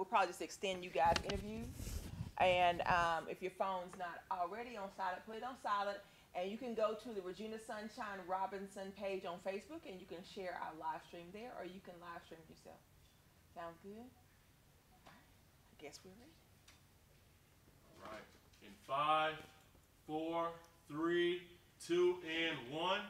we'll probably just extend you guys' interviews. And if your phone's not already on silent, put it on silent. And you can go to the Regina Sunshine Robinson page on Facebook and you can share our live stream there, or you can live stream yourself. Sound good? All right. I guess we're ready. All right. In 5, 4, 3, 2, and 1.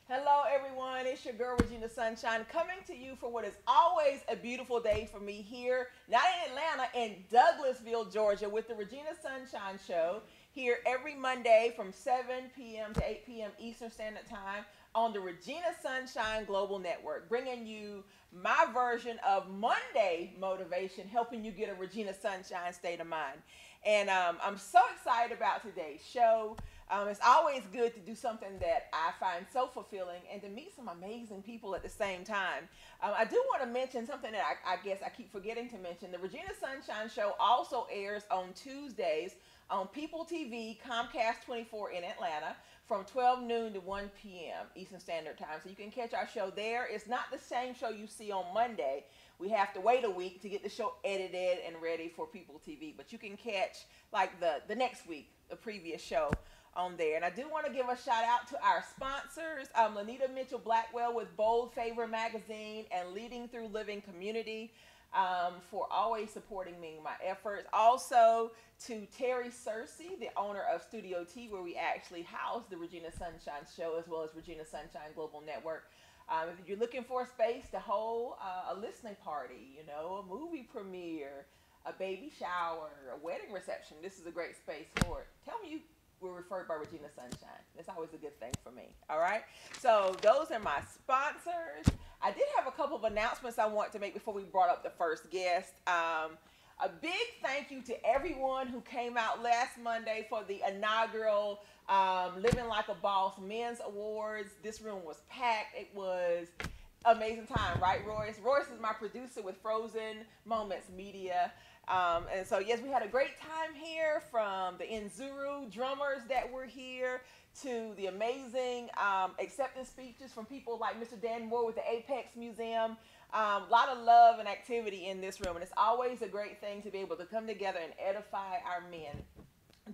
Hello, everyone. It's your girl, Regina Sunshine, coming to you for what is always a beautiful day for me here, not in Atlanta, in Douglasville, Georgia, with the Regina Sunshine Show, here every Monday from 7 p.m. to 8 p.m. Eastern Standard Time on the Regina Sunshine Global Network, bringing you my version of Monday motivation, helping you get a Regina Sunshine state of mind. And I'm so excited about today's show. It's always good to do something that I find so fulfilling and to meet some amazing people at the same time. I do want to mention something that I guess I keep forgetting to mention. The Regina Sunshine Show also airs on Tuesdays on People TV, Comcast 24 in Atlanta from 12 noon to 1 p.m. Eastern Standard Time. So you can catch our show there. It's not the same show you see on Monday. We have to wait a week to get the show edited and ready for People TV. But you can catch like the next week, the previous show on there. And I do want to give a shout out to our sponsors, Lanita Mitchell Blackwell with Bold Favor Magazine and Leading Through Living Community, for always supporting me in my efforts. Also to Terry Searcy, the owner of Studio T, where we actually house the Regina Sunshine Show as well as Regina Sunshine Global Network. If you're looking for a space to hold a listening party, you know, a movie premiere, a baby shower, a wedding reception, this is a great space for it. Tell me you were referred by Regina Sunshine. That's always a good thing for me. All right. So those are my sponsors. I did have a couple of announcements I want to make before we brought up the first guest. A big thank you to everyone who came out last Monday for the inaugural Living Like a Boss Men's Awards. This room was packed. It was amazing time, right, Royce? Royce is my producer with Frozen Moments Media. And so, yes, we had a great time here, from the Nzuru drummers that were here to the amazing acceptance speeches from people like Mr. Dan Moore with the Apex Museum. A lot of love and activity in this room. And it's always a great thing to be able to come together and edify our men,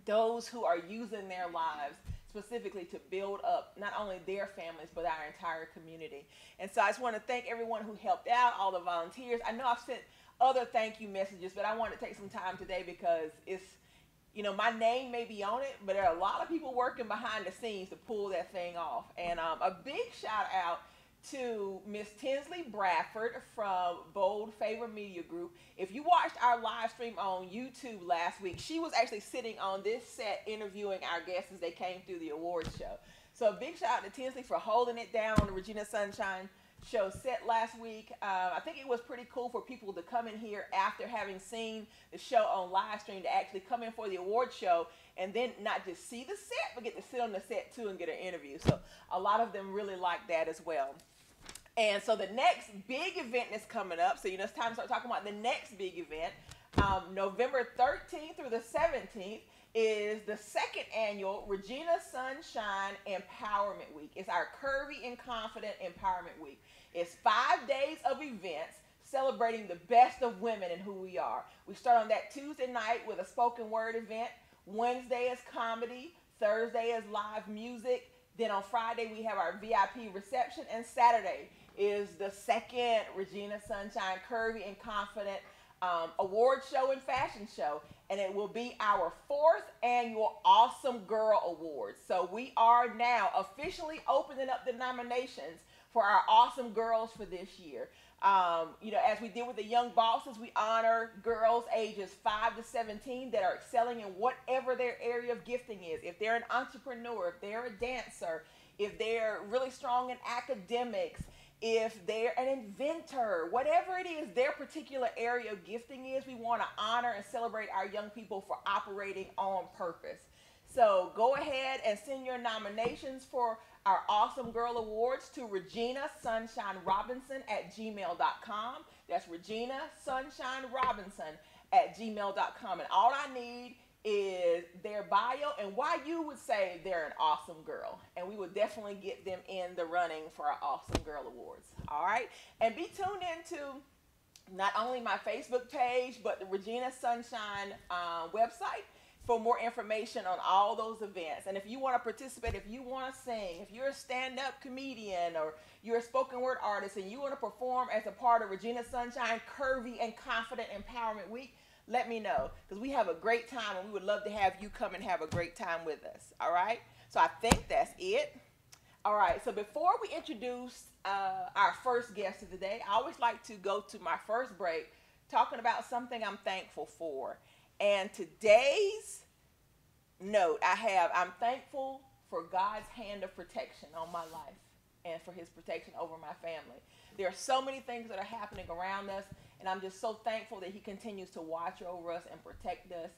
those who are using their lives specifically to build up not only their families, but our entire community. And so I just want to thank everyone who helped out, all the volunteers. I know I've sent other thank you messages, but I want to take some time today because it's, you know, my name may be on it, but there are a lot of people working behind the scenes to pull that thing off. And a big shout out to Miss Tinsley Bradford from Bold Favor Media Group. If you watched our live stream on YouTube last week, she was actually sitting on this set interviewing our guests as they came through the awards show. So a big shout out to Tinsley for holding it down on the Regina Sunshine Show set last week. I think it was pretty cool for people to come in here after having seen the show on live stream to actually come in for the award show and then not just see the set, but get to sit on the set too and get an interview. So a lot of them really liked that as well. And so the next big event that's coming up, so you know it's time to start talking about the next big event. November 13th through the 17th is the second annual Regina Sunshine Empowerment Week. It's our Curvy and Confident Empowerment Week. It's 5 days of events celebrating the best of women and who we are. We start on that Tuesday night with a spoken word event. Wednesday is comedy. Thursday is live music. Then on Friday we have our VIP reception, and Saturday is the second Regina Sunshine Curvy and Confident award show and fashion show, and it will be our 4th annual Awesome Girl Awards. So we are now officially opening up the nominations for our Awesome Girls for this year. You know, as we did with the Young Bosses, we honor girls ages 5 to 17 that are excelling in whatever their area of gifting is. If they're an entrepreneur, if they're a dancer, if they're really strong in academics, if they're an inventor, whatever it is their particular area of gifting is, we want to honor and celebrate our young people for operating on purpose. So go ahead and send your nominations for our Awesome Girl Awards to Regina Sunshine Robinson at gmail.com. That's Regina Sunshine Robinson at gmail.com. And all I need is their bio and why you would say they're an awesome girl. And we would definitely get them in the running for our Awesome Girl Awards. All right? And be tuned into not only my Facebook page, but the Regina Sunshine website for more information on all those events. And if you want to participate, if you want to sing, if you're a stand-up comedian or you're a spoken word artist and you want to perform as a part of Regina Sunshine Curvy and Confident Empowerment Week, let me know, because we have a great time and we would love to have you come and have a great time with us. All right? So I think that's it. All right, so before we introduce our first guest of the day, I always like to go to my first break talking about something I'm thankful for. And today's note I'm thankful for God's hand of protection on my life and for his protection over my family. There are so many things that are happening around us, and I'm just so thankful that he continues to watch over us and protect us.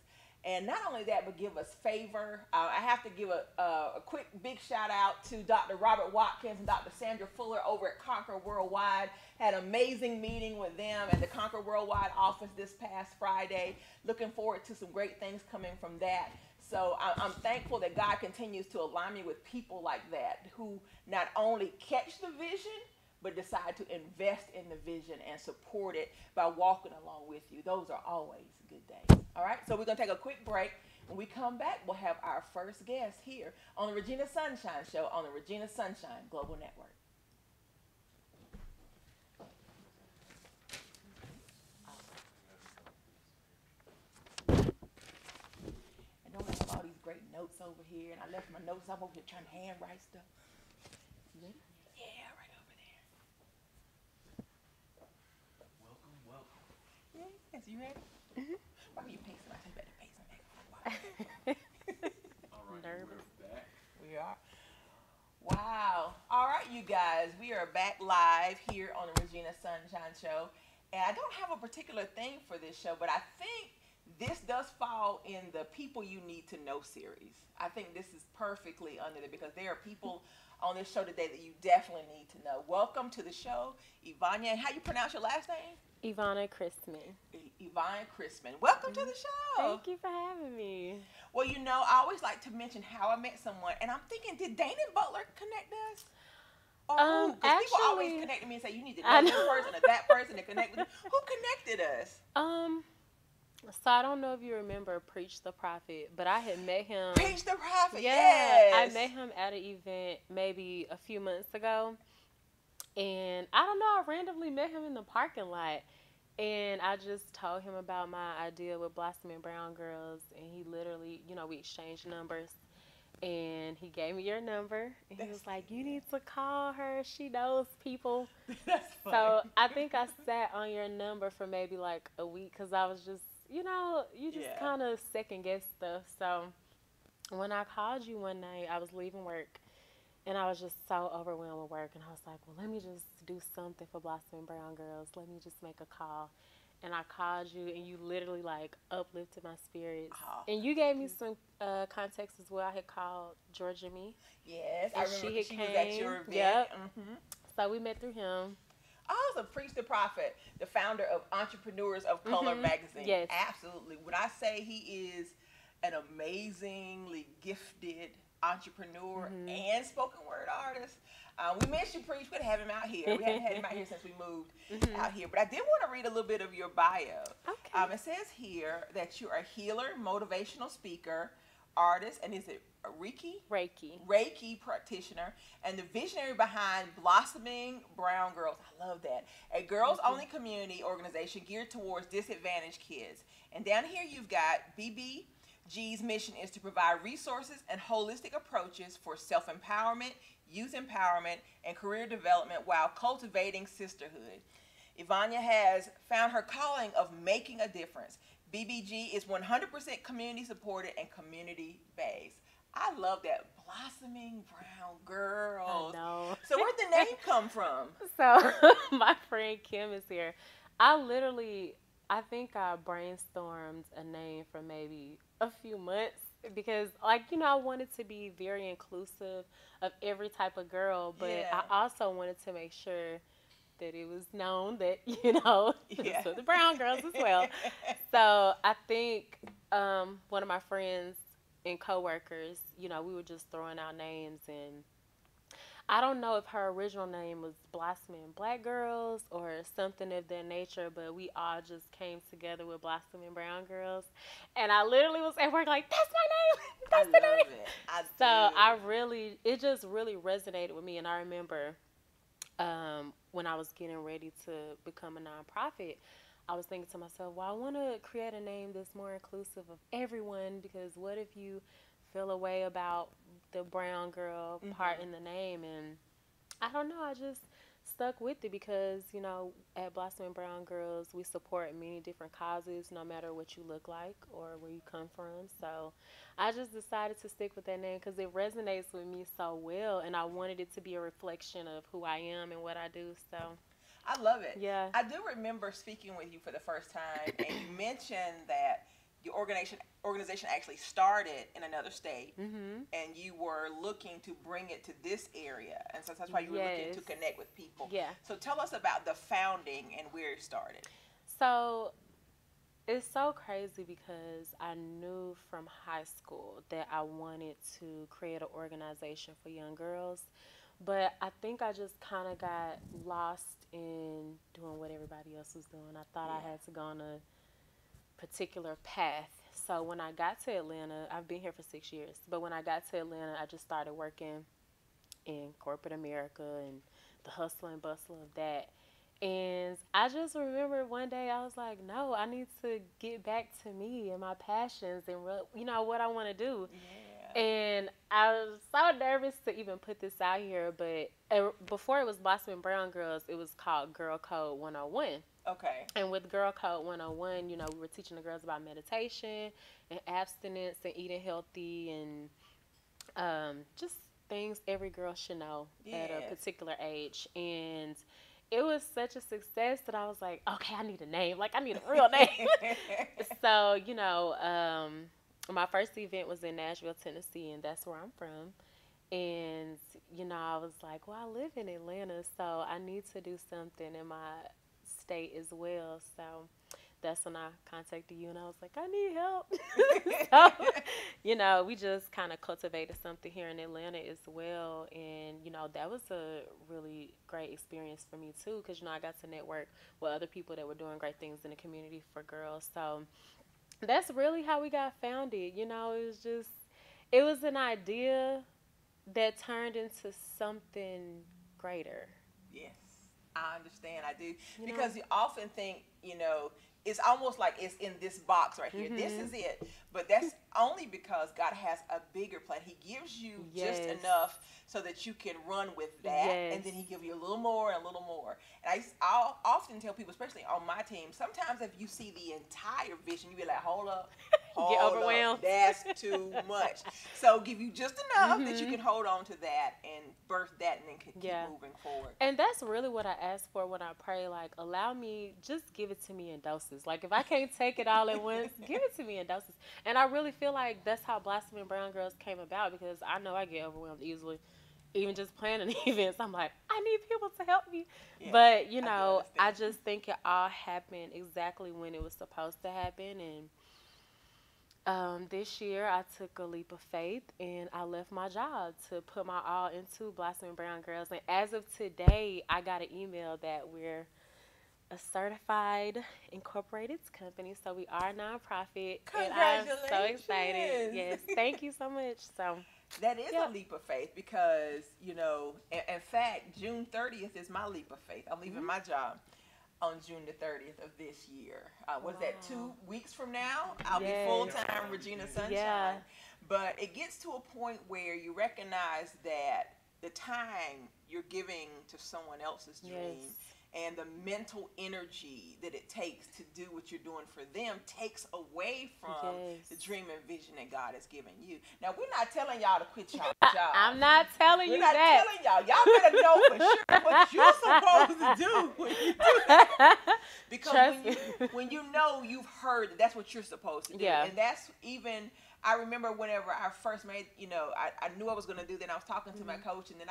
And not only that, but give us favor. I have to give a quick big shout out to Dr. Robert Watkins and Dr. Sandra Fuller over at Conquer Worldwide. Had an amazing meeting with them at the Conquer Worldwide office this past Friday. Looking forward to some great things coming from that. So I'm thankful that God continues to align me with people like that who not only catch the vision, but decide to invest in the vision and support it by walking along with you. Those are always good days. All right, so we're going to take a quick break. When we come back, we'll have our first guest here on the Regina Sunshine Show on the Regina Sunshine Global Network. And don't I have all these great notes over here, and I left my notes. I'm over here trying to handwrite stuff. You ready? Yeah, right over there. Welcome. Yes, you ready? Mm-hmm. Why are you pacing? I said better pace and make All right, we're back. We are. Wow. All right, you guys. We are back live here on the Regina Sunshine Show. And I don't have a particular thing for this show, but I think this does fall in the People You Need to Know series. I think this is perfectly under it because there are people on this show today that you definitely need to know. Welcome to the show, Evonna. And how you pronounce your last name? Evonna Christmon. Evonna Christmon. Welcome to the show. Thank you for having me. Well, you know, I always like to mention how I met someone, and I'm thinking, did Dana Butler connect us? Or who? Because people always connect to me and say, you need to know this person or that person to connect with you. Who connected us? So I don't know if you remember Preach the Prophet, but I had met him. Preach the Prophet, yeah, yes. I met him at an event maybe a few months ago. And I don't know, I randomly met him in the parking lot. And I just told him about my idea with Blossoming Brown Girls. And he literally, you know, we exchanged numbers. And he gave me your number. And he was like, you need to call her. She knows people. That's funny. So I think I sat on your number for maybe like a week because I was just, you know, you just kind of second guess stuff. So when I called you one night, I was leaving work. And I was just so overwhelmed with work. And I was like, well, let me just do something for Blossoming Brown Girls. Let me just make a call. And I called you, and you literally, like, uplifted my spirits. Oh, and you gave me some context as well. I had called Georgia Me. Yes, I remember she was at your event. Yep. Mm-hmm. So we met through him. Oh, so Preach the Prophet, the founder of Entrepreneurs of Color magazine. Yes. Absolutely. When I say he is an amazingly gifted entrepreneur and spoken word artist. We miss you, Preach. We'd have him out here. We haven't had him out here since we moved out here. But I did want to read a little bit of your bio. Okay. It says here that you're a healer, motivational speaker, artist, and is it Reiki? Reiki practitioner, and the visionary behind Blossoming Brown Girls. I love that. A girls-only community organization geared towards disadvantaged kids. And down here you've got BBG's mission is to provide resources and holistic approaches for self-empowerment, youth empowerment, and career development while cultivating sisterhood. Evonna has found her calling of making a difference. BBG is 100% community supported and community based. I love that. Blossoming Brown Girls. I know. So where'd the name come from? So my friend Kim is here. I think I brainstormed a name for maybe a few months because, like, you know, I wanted to be very inclusive of every type of girl, but I also wanted to make sure that it was known that, you know, so the brown girls as well. So I think one of my friends and coworkers, you know, we were just throwing out names, and I don't know if her original name was Blossoming Black Girls or something of that nature, but we all just came together with Blossoming Brown Girls. And I literally was at work like, that's my name. That's the love name. it. I do. So it just really resonated with me. And I remember when I was getting ready to become a nonprofit, I was thinking to myself, well, I want to create a name that's more inclusive of everyone, because what if you feel a way about the brown girl part in the name? And I don't know, I just stuck with it because, at Blossoming Brown Girls, we support many different causes, no matter what you look like or where you come from. So I just decided to stick with that name because it resonates with me so well, and I wanted it to be a reflection of who I am and what I do. So I love it. yeah. I do remember speaking with you for the first time, and you mentioned that your organization actually started in another state, and you were looking to bring it to this area, and so that's why you were looking to connect with people. Yeah. So tell us about the founding and where it started. So it's so crazy because I knew from high school that I wanted to create an organization for young girls, but I think I just kind of got lost in doing what everybody else was doing. I thought I had to go on a particular path. So when I got to Atlanta, I've been here for 6 years, but when I got to Atlanta, I just started working in corporate America and the hustle and bustle of that. And I just remember one day I was like, no, I need to get back to me and my passions and what I want to do. Yeah. And I was so nervous to even put this out here, but before it was Blossoming Brown Girls, it was called Girl Code 101. Okay. And with Girl Code 101, we were teaching the girls about meditation and abstinence and eating healthy and just things every girl should know at a particular age. And it was such a success that I was like, okay, I need a name. Like, I need a real name. So, my first event was in Nashville, Tennessee, and that's where I'm from. And, I was like, well, I live in Atlanta, so I need to do something in my state as well. So that's when I contacted you, and I was like, I need help. So, we just kind of cultivated something here in Atlanta as well. And, that was a really great experience for me, too, because, I got to network with other people that were doing great things in the community for girls. So that's really how we got founded. It was an idea that turned into something greater. Yes, I understand. I do. Because you often think, it's almost like it's in this box right here. This is it. But that's only because God has a bigger plan. He gives you just enough so that you can run with that. And then he gives you a little more and a little more. And I'll often tell people, especially on my team, sometimes if you see the entire vision, you be like, hold up. Get overwhelmed. That's too much. So give you just enough that you can hold on to that and birth that and then keep moving forward. And that's really what I ask for when I pray. Like, allow me, just give it to me in doses. Like, if I can't take it all at once, give it to me in doses. And I really feel like that's how Blossoming Brown Girls came about, because I know I get overwhelmed easily. Even just planning events, I'm like, I need people to help me. Yeah, but, I just think it all happened exactly when it was supposed to happen. And this year, I took a leap of faith, and I left my job to put my all into Blossoming Brown Girls. And as of today, I got an email that we're a certified incorporated company, so we are a nonprofit. Congratulations! And I'm so excited. Yes, thank you so much. So that is a leap of faith because, in fact, June 30th is my leap of faith. I'm leaving my job on June the 30th of this year. Was that 2 weeks from now? I'll be full-time Regina Sunshine. Yeah. But it gets to a point where you recognize that the time you're giving to someone else's dream and the mental energy that it takes to do what you're doing for them takes away from the dream and vision that God has given you. Now, we're not telling y'all to quit y'all job. I'm not telling you that. We're not telling y'all. Y'all better know for sure what you're supposed to do when you do that. Because when you know you've heard that that's what you're supposed to do. Yeah. And that's even, I remember whenever I first made, I knew I was going to do that. And I was talking to my coach, and then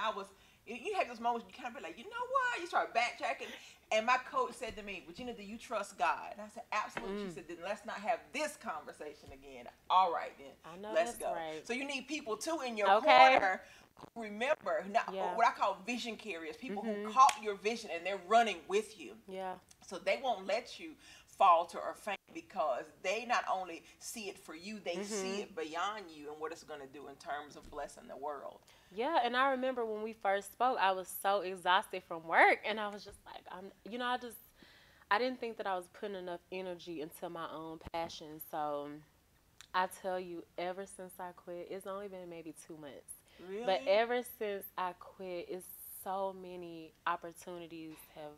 you have those moments you kind of be like, you know what? You start backtracking. And my coach said to me, Regina, do you trust God? And I said, absolutely. She said, then let's not have this conversation again. All right, then. I know let's go. Right. So you need people, too, in your corner who remember, Yeah. what I call vision carriers, people Mm-hmm. who caught your vision and they're running with you. Yeah. So they won't let you falter or faint because they not only see it for you, they see it beyond you and what it's going to do in terms of blessing the world. Yeah, and I remember when we first spoke, I was so exhausted from work, and I was just like, I didn't think that I was putting enough energy into my own passion. So I tell you, ever since I quit, it's only been maybe 2 months, Really? but ever since I quit, it's so many opportunities have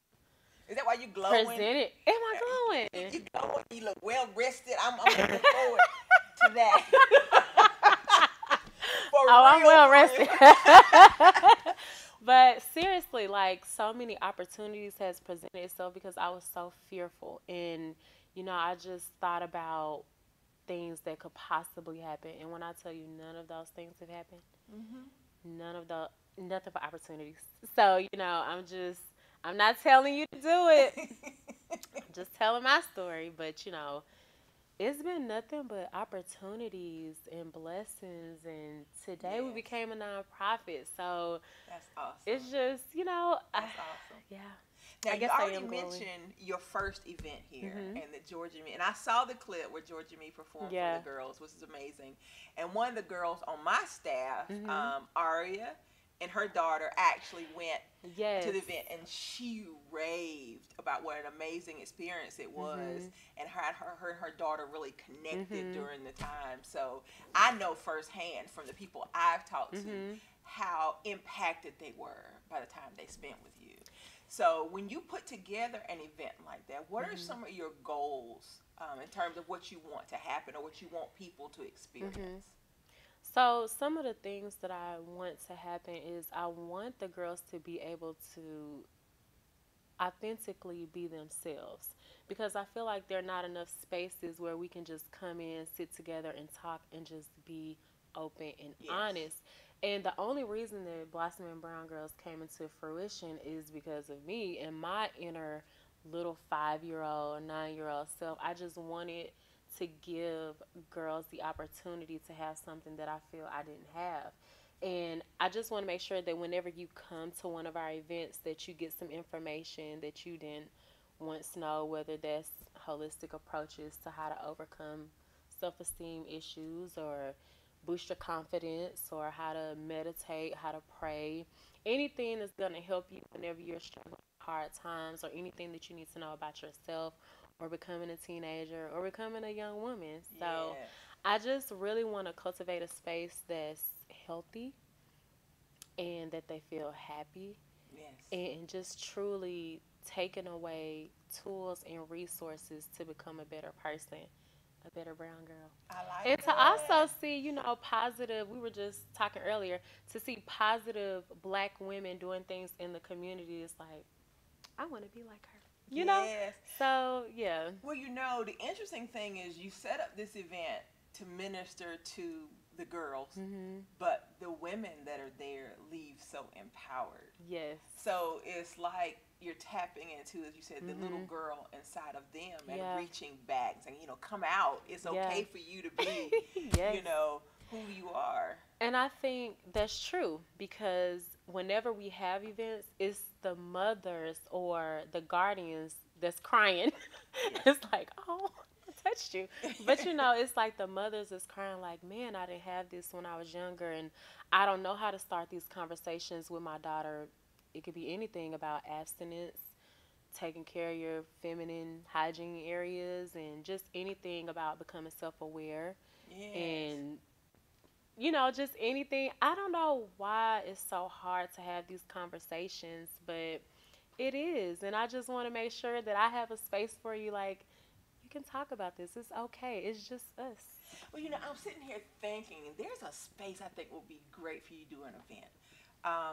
Is that why you glowing? presented. Am I glowing? You glowing. You look well rested. I'm looking forward to that. I'm well rested. But seriously, like, so many opportunities has presented itself because I was so fearful. And, I just thought about things that could possibly happen. And when I tell you none of those things have happened, nothing but opportunities. So, I'm not telling you to do it. I'm just telling my story. But, it's been nothing but opportunities and blessings, and today we became a nonprofit. So that's awesome. it's just, that's awesome. Yeah. Now, I guess you I already am glowing. mentioned your first event here and the Georgia Me. And I saw the clip where Georgia Me performed for the girls, which is amazing. And one of the girls on my staff, Aria, and her daughter actually went to the event, and she raved about what an amazing experience it was, and her and her daughter really connected during the time. So I know firsthand from the people I've talked to how impacted they were by the time they spent with you. So when you put together an event like that, what are some of your goals in terms of what you want to happen or what you want people to experience? So some of the things that I want to happen is I want the girls to be able to authentically be themselves, because I feel like there are not enough spaces where we can just come in, sit together and talk and just be open and honest. And the only reason that Blossom and Brown Girls came into fruition is because of me and my inner little 5-year-old, 9-year-old self. I just wanted to give girls the opportunity to have something that I feel I didn't have. And I just want to make sure that whenever you come to one of our events that you get some information that you didn't once know, whether that's holistic approaches to how to overcome self-esteem issues or boost your confidence, or how to meditate, how to pray, anything that's going to help you whenever you're struggling with hard times, or anything that you need to know about yourself, or becoming a teenager, or becoming a young woman. So I just really want to cultivate a space that's healthy and that they feel happy, and just truly taking away tools and resources to become a better person, a better brown girl. I like and that. To also see, positive, we were just talking earlier, to see positive black women doing things in the community is like, I want to be like her. You know? So, yeah. Well, the interesting thing is you set up this event to minister to the girls, but the women that are there leave so empowered. Yes. So it's like you're tapping into, as you said, the little girl inside of them and reaching back, saying, come out. It's okay for you to be, who you are. And I think that's true, because whenever we have events, it's the mothers or the guardians that's crying. It's like, oh, I touched you. But, it's like the mothers is crying like, man, I didn't have this when I was younger, and I don't know how to start these conversations with my daughter. It could be anything about abstinence, taking care of your feminine hygiene areas, and just anything about becoming self-aware. And just anything. I don't know why it's so hard to have these conversations, but it is. And I just want to make sure that I have a space for you. Like, you can talk about this. It's okay. It's just us. Well, I'm sitting here thinking, there's a space I think will be great for you to do an event.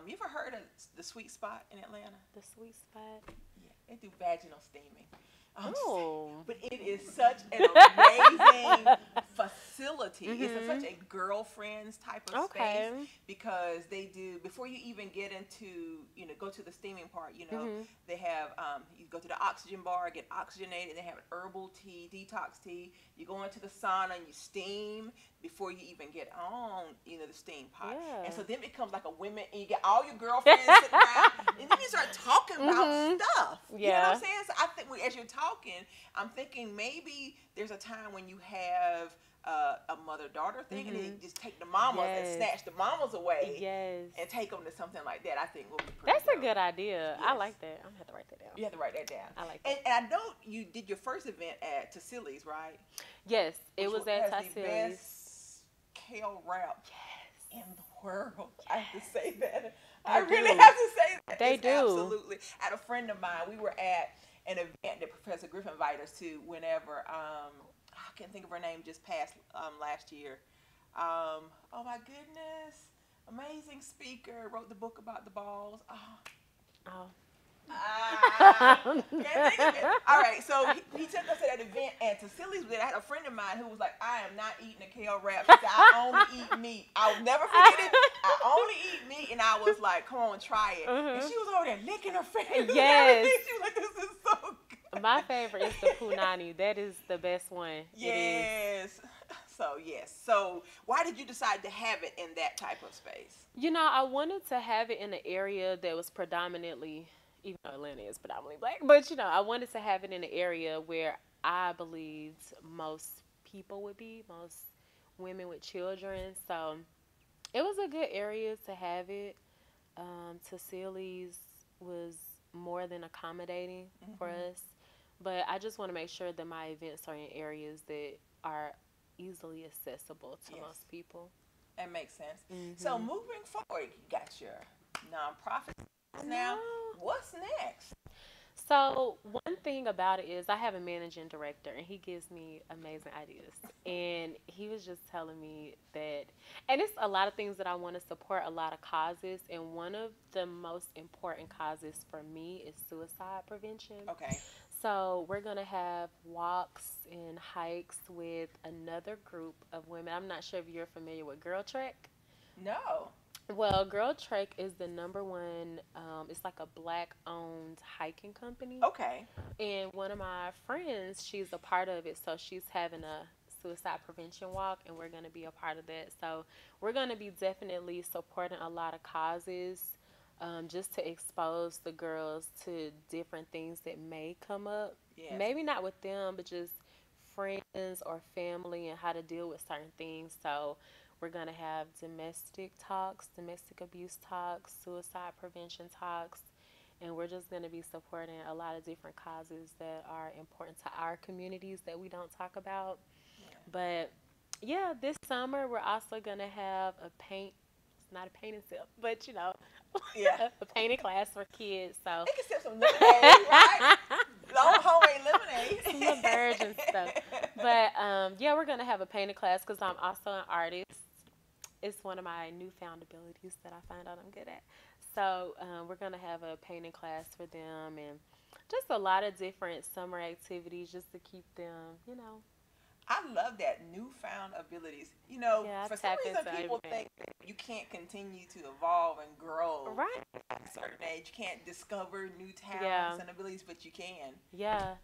You ever heard of the Sweet Spot in Atlanta? The Sweet Spot? Yeah, they do vaginal steaming. Oh. But it is such an amazing facility. It's such a girlfriends type of space because they do, before you even get into, you know, go to the steaming part, you know, they have, you go to the oxygen bar, get oxygenated, they have an herbal tea, detox tea, you go into the sauna and you steam before you even get on, you know, the steam pot. And so then it becomes like a women, and you get all your girlfriends sitting around, and then you start talking about stuff. You know what I'm saying? So I think as you're talking, I'm thinking maybe there's a time when you have a mother-daughter thing, and then you just take the mamas and snatch the mamas away and take them to something like that. I think will be pretty That's a good idea. I like that. I'm going to have to write that down. You have to write that down. I like that. And I know you did your first event at Tassili's, right? Yes, it was at Tassili's. The best kale wrap in the world. I have to say that. I really have to say that. They do. Absolutely. I had a friend of mine. We were at an event that Professor Griffin invited us to whenever, I can't think of her name, just passed last year. Oh my goodness. Amazing speaker, wrote the book about the balls. Can't think of it. All right, so he took us to that event, and Tassili's. I had a friend of mine who was like, I am not eating a kale wrap. She said, I only eat meat. I'll never forget it. I only eat meat, and I was like, come on, try it. And she was over there licking her fingers. Yes. She was like, this is so good. My favorite is the punani. That is the best one. Yes. So why did you decide to have it in that type of space? You know, I wanted to have it in an area that was predominantly, even though Atlanta is predominantly black, but, you know, I wanted to have it in an area where I believed most people would be, most women with children. So it was a good area to have it. Tassili's was more than accommodating for us. But I just want to make sure that my events are in areas that are easily accessible to most people. That makes sense. So moving forward, you got your nonprofit now. What's next? So one thing about it is I have a managing director, and he gives me amazing ideas. And he was just telling me that, and it's a lot of things that I want to support, a lot of causes. And one of the most important causes for me is suicide prevention. Okay. So we're going to have walks and hikes with another group of women. I'm not sure if you're familiar with Girl Trek. No. Well, Girl Trek is the #1, it's like a black-owned hiking company. Okay. And one of my friends, she's a part of it, so she's having a suicide prevention walk, and we're going to be a part of that. So we're going to be definitely supporting a lot of causes, just to expose the girls to different things that may come up. Yes. Maybe not with them, but just friends or family and how to deal with certain things. So we're going to have domestic talks, domestic abuse talks, suicide prevention talks, and we're just going to be supporting a lot of different causes that are important to our communities that we don't talk about. Yeah. But yeah, this summer we're also going to have a not a painting sip, but, you know, a painting class for kids. So they can sip some lemonade, right? Long homemade lemonade. Some birds and stuff. But yeah, we're gonna have a painting class because I'm also an artist. It's one of my newfound abilities that I find out I'm good at. So we're gonna have a painting class for them, and just a lot of different summer activities just to keep them, you know. I love that, newfound abilities. You know, for some reason people think that you can't continue to evolve and grow. Right. At a certain age, you can't discover new talents and abilities, but you can. Yeah.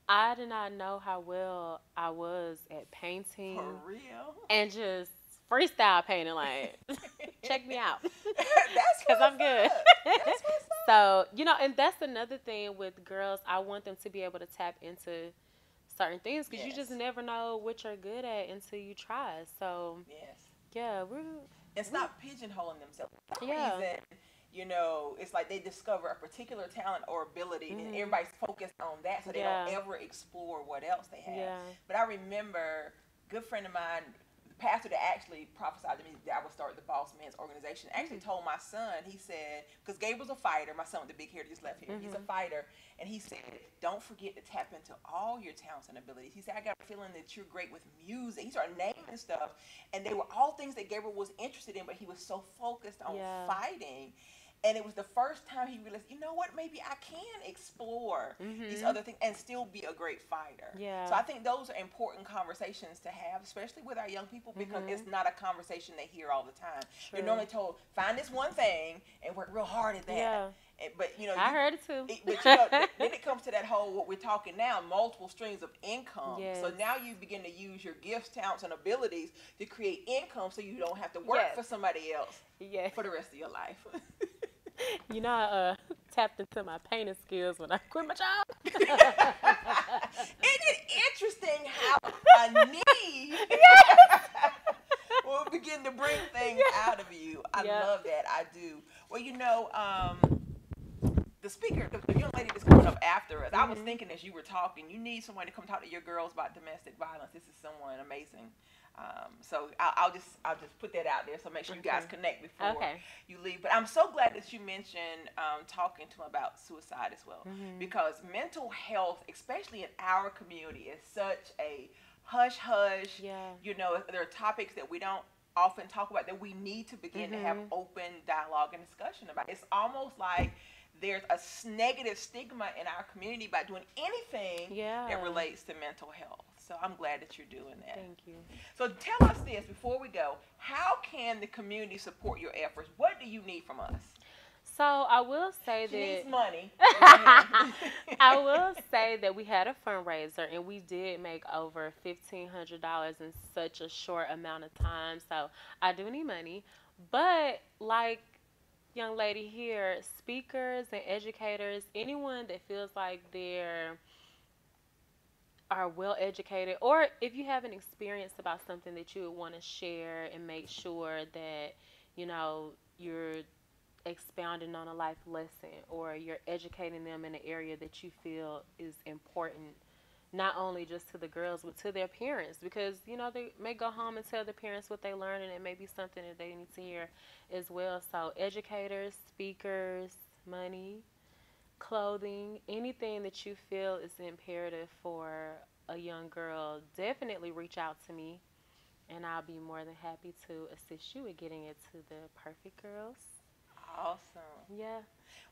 I did not know how well I was at painting. For real? And just freestyle painting, like, check me out. That's because I'm good. That's what's up. So, you know, and that's another thing with girls. I want them to be able to tap into certain things because you just never know what you're good at until you try. So yeah, and stop pigeonholing themselves. For some reason, you know, it's like they discover a particular talent or ability, and everybody's focused on that, so they don't ever explore what else they have. But I remember a good friend of mine, pastor that actually prophesied to me that I would start the Boss Men's organization, actually told my son, he said, because Gabriel's a fighter, my son with the big hair that just left here, he's a fighter, and he said, don't forget to tap into all your talents and abilities. He said, I got a feeling that you're great with music. He started naming stuff, and they were all things that Gabriel was interested in, but he was so focused on fighting. And it was the first time he realized, you know what, maybe I can explore these other things and still be a great fighter. Yeah. So I think those are important conversations to have, especially with our young people, because it's not a conversation they hear all the time. True. You're normally told, find this one thing and work real hard at that. Yeah. But you know, I heard it too. But you know, then it comes to that whole, what we're talking now, multiple streams of income. Yes. So now you begin to use your gifts, talents, and abilities to create income, so you don't have to work for somebody else for the rest of your life. You know, I tapped into my painting skills when I quit my job. Isn't it interesting how a need will begin to bring things out of you? I love that. I do. Well, you know, the speaker, the young lady that's coming up after us, I was thinking as you were talking, you need someone to come talk to your girls about domestic violence. This is someone amazing. So I'll just put that out there. So make sure you guys connect before you leave. But I'm so glad that you mentioned talking to them about suicide as well, because mental health, especially in our community, is such a hush hush. Yeah. You know, there are topics that we don't often talk about that we need to begin to have open dialogue and discussion about. It's almost like there's a negative stigma in our community about doing anything that relates to mental health. So I'm glad that you're doing that. Thank you. So tell us this before we go. How can the community support your efforts? What do you need from us? So I will say She that needs money. I will say that we had a fundraiser and we did make over $1,500 in such a short amount of time. So I do need money, but like young lady here, speakers and educators, anyone that feels like they're are well educated, or if you have an experience about something that you would want to share and make sure that, you know, you're expounding on a life lesson or you're educating them in an area that you feel is important, not only just to the girls but to their parents, because, you know, they may go home and tell their parents what they learned and it may be something that they need to hear as well. So educators, speakers, money, clothing, anything that you feel is imperative for a young girl, definitely reach out to me and I'll be more than happy to assist you with getting it to the perfect girls. Awesome. Yeah.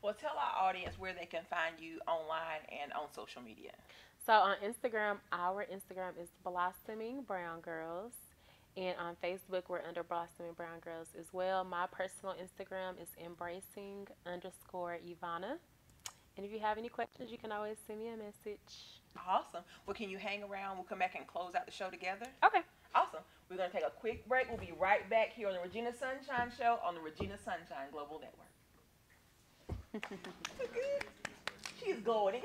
Well, tell our audience where they can find you online and on social media. So on Instagram, our Instagram is Blossoming Brown Girls. And on Facebook, we're under Blossoming Brown Girls as well. My personal Instagram is embracing_Evonna. And if you have any questions, you can always send me a message. Awesome. Well, can you hang around? We'll come back and close out the show together. Okay. Awesome. We're going to take a quick break. We'll be right back here on the Regina Sunshine Show on the Regina Sunshine Global Network. She's going. I